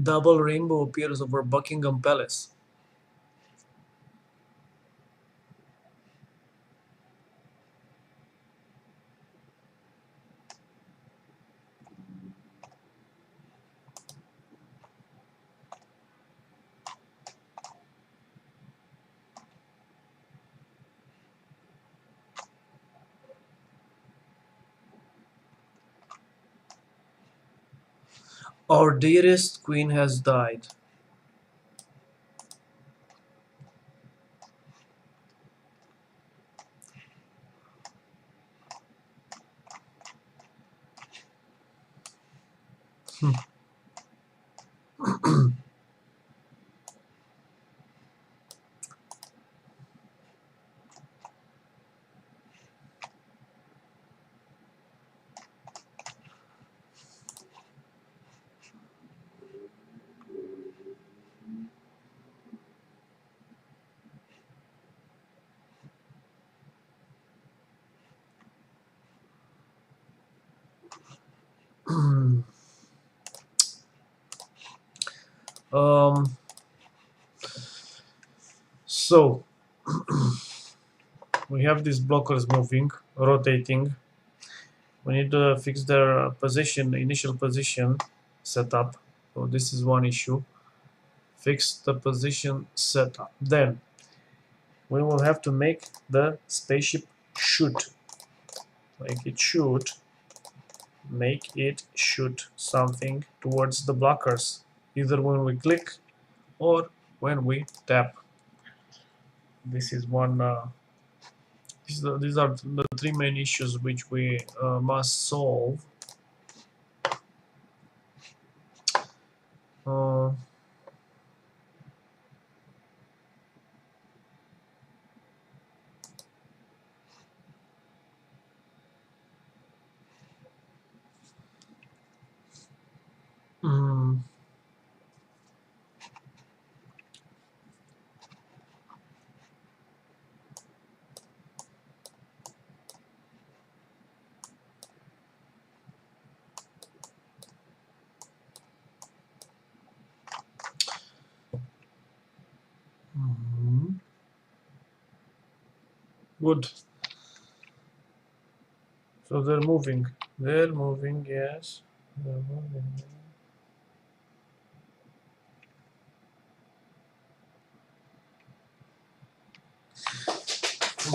Double rainbow appears over Buckingham Palace. Our dearest queen has died. um, so we have these blockers moving, rotating. We need to fix their position, initial position setup. So this is one issue. Fix the position setup. Then we will have to make the spaceship shoot. Make it shoot something towards the blockers, either when we click or when we tap. This is one. These are the three main issues which we must solve. Uh, mm, mhm. Good. So they're moving. They're moving. Yes. They're moving.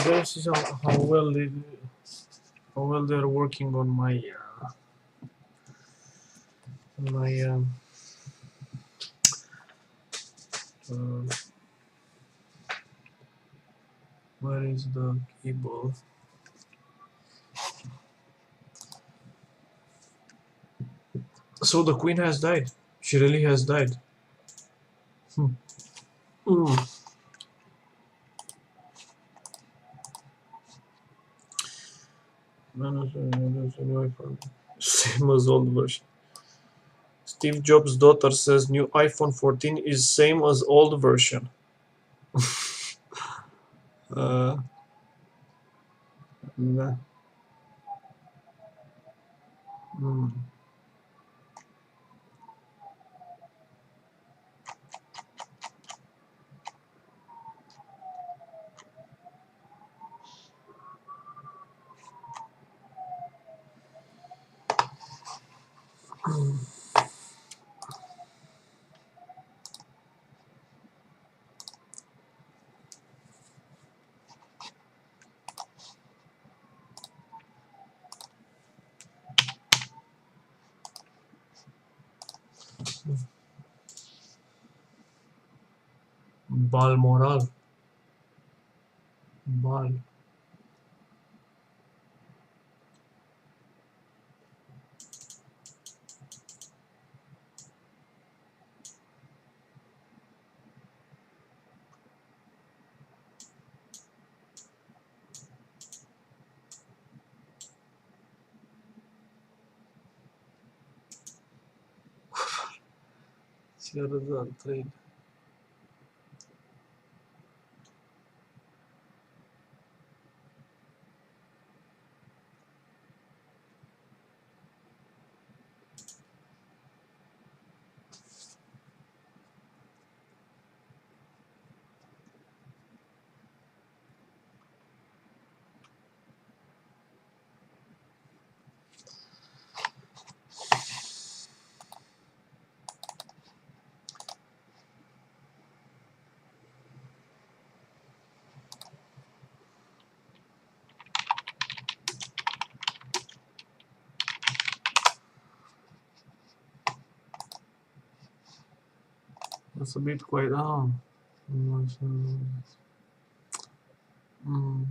This is how well they're working on my uh, where is the cable? So the queen has died. She really has died. Hmm. Mm. Same as old version. Steve Jobs' daughter says new iPhone 14 is same as old version. uh, nah. Mm. Balmoral. Bal. Ciudad train. That's a bit quite Mm.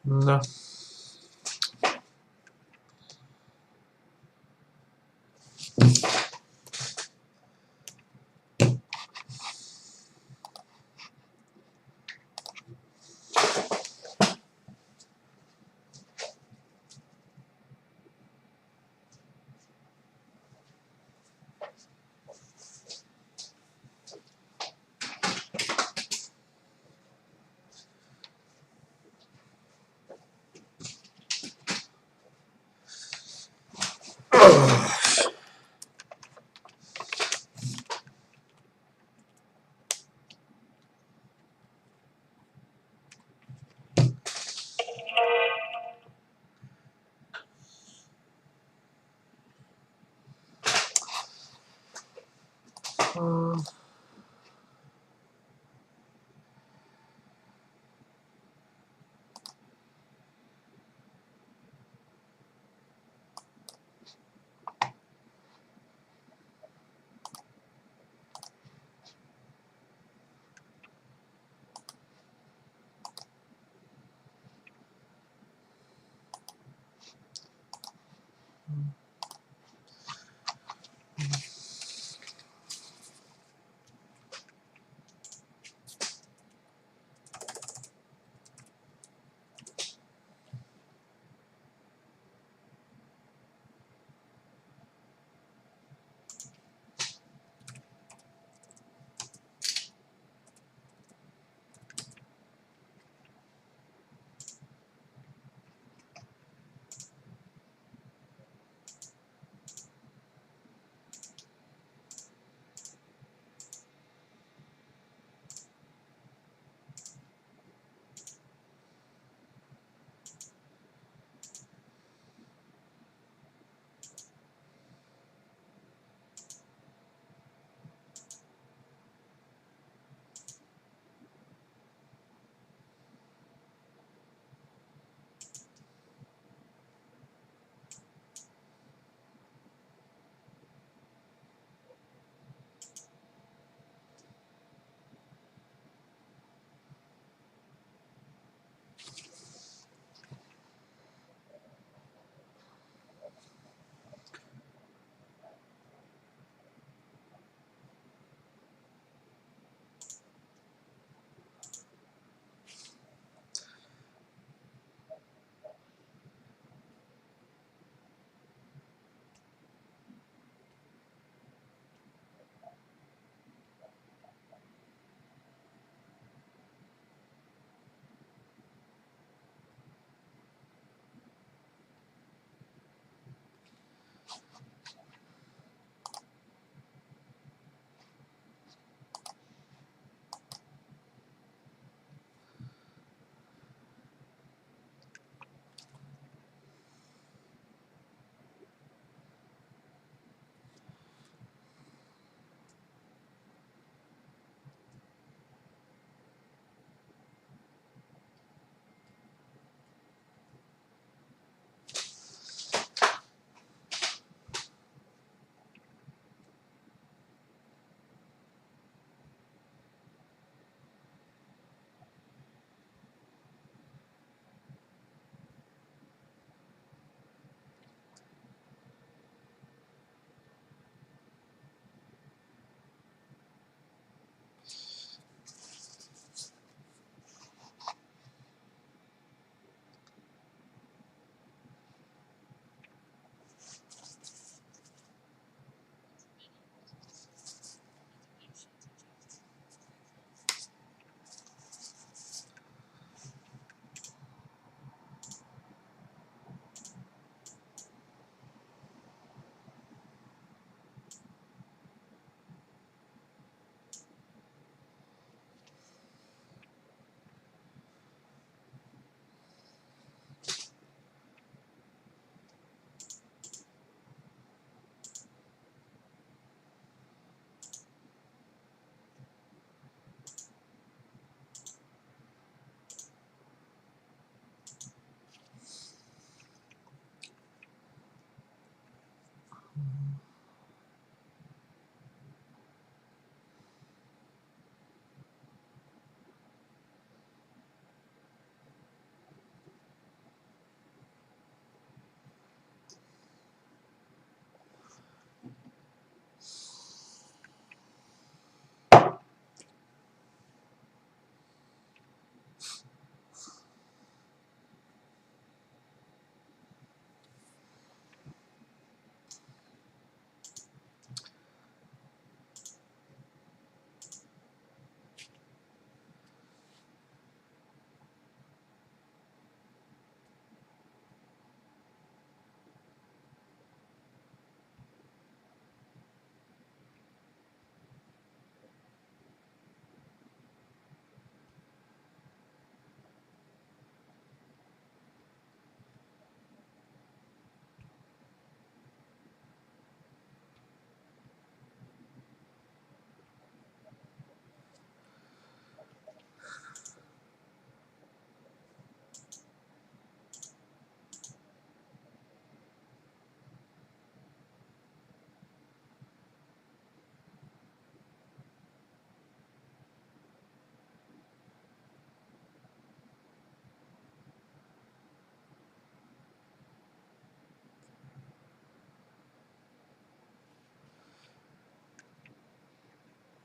No. Uh,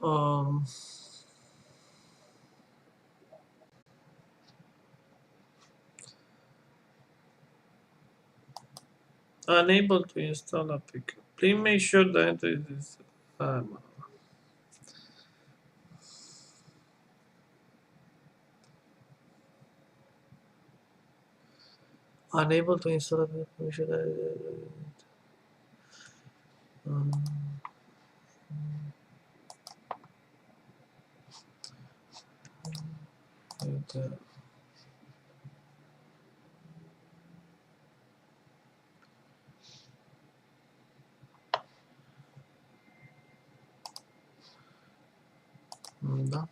Um, Unable to install a pick. Please make sure the entry is unable to install a pick. Make sure that um, okay. Да.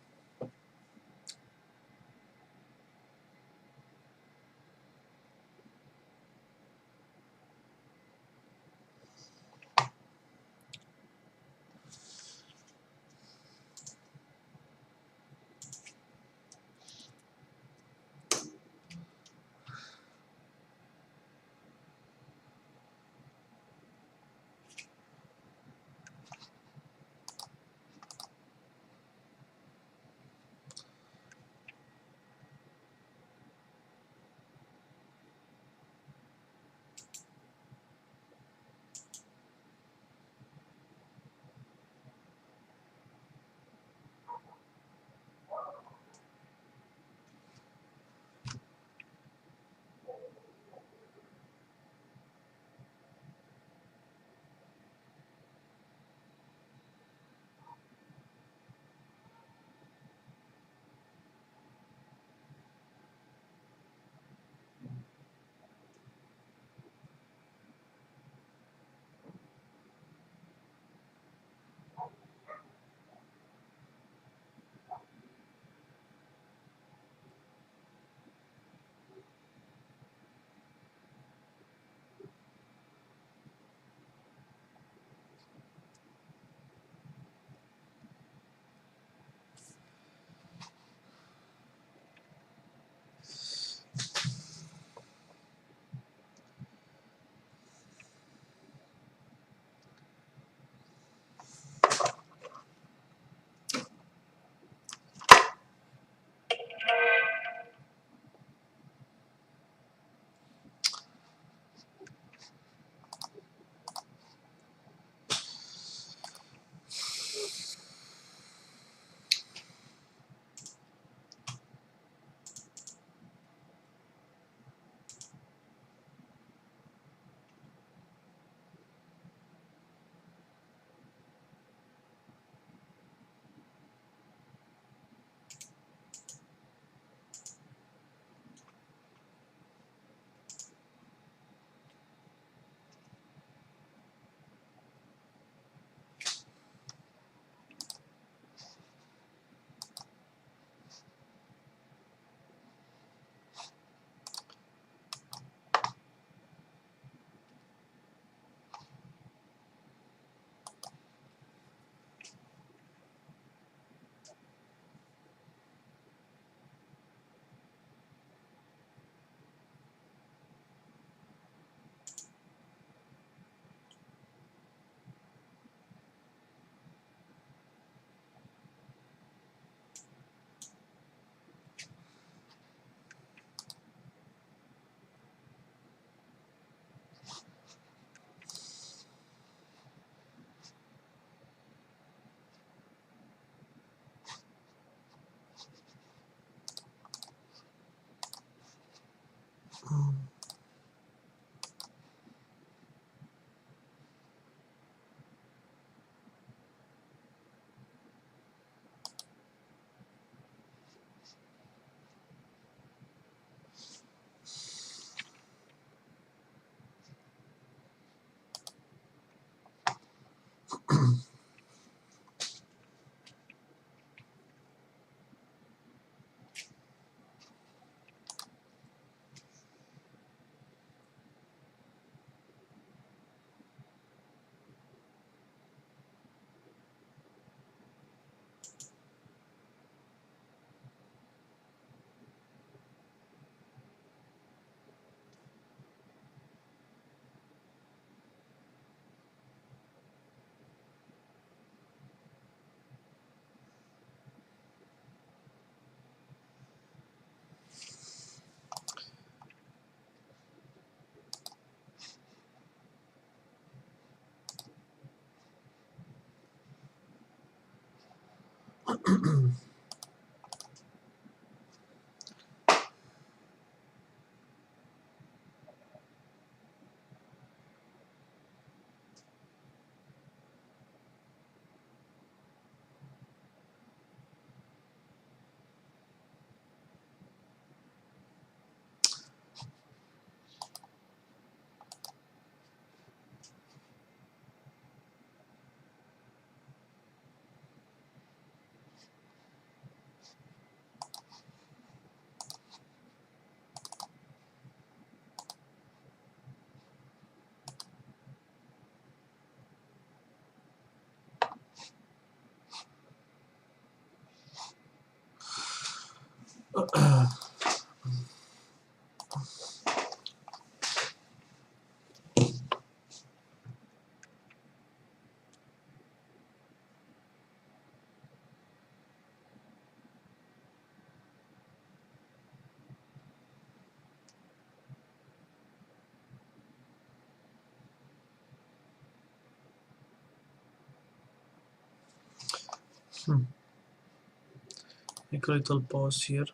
Make a little pause here.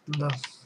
The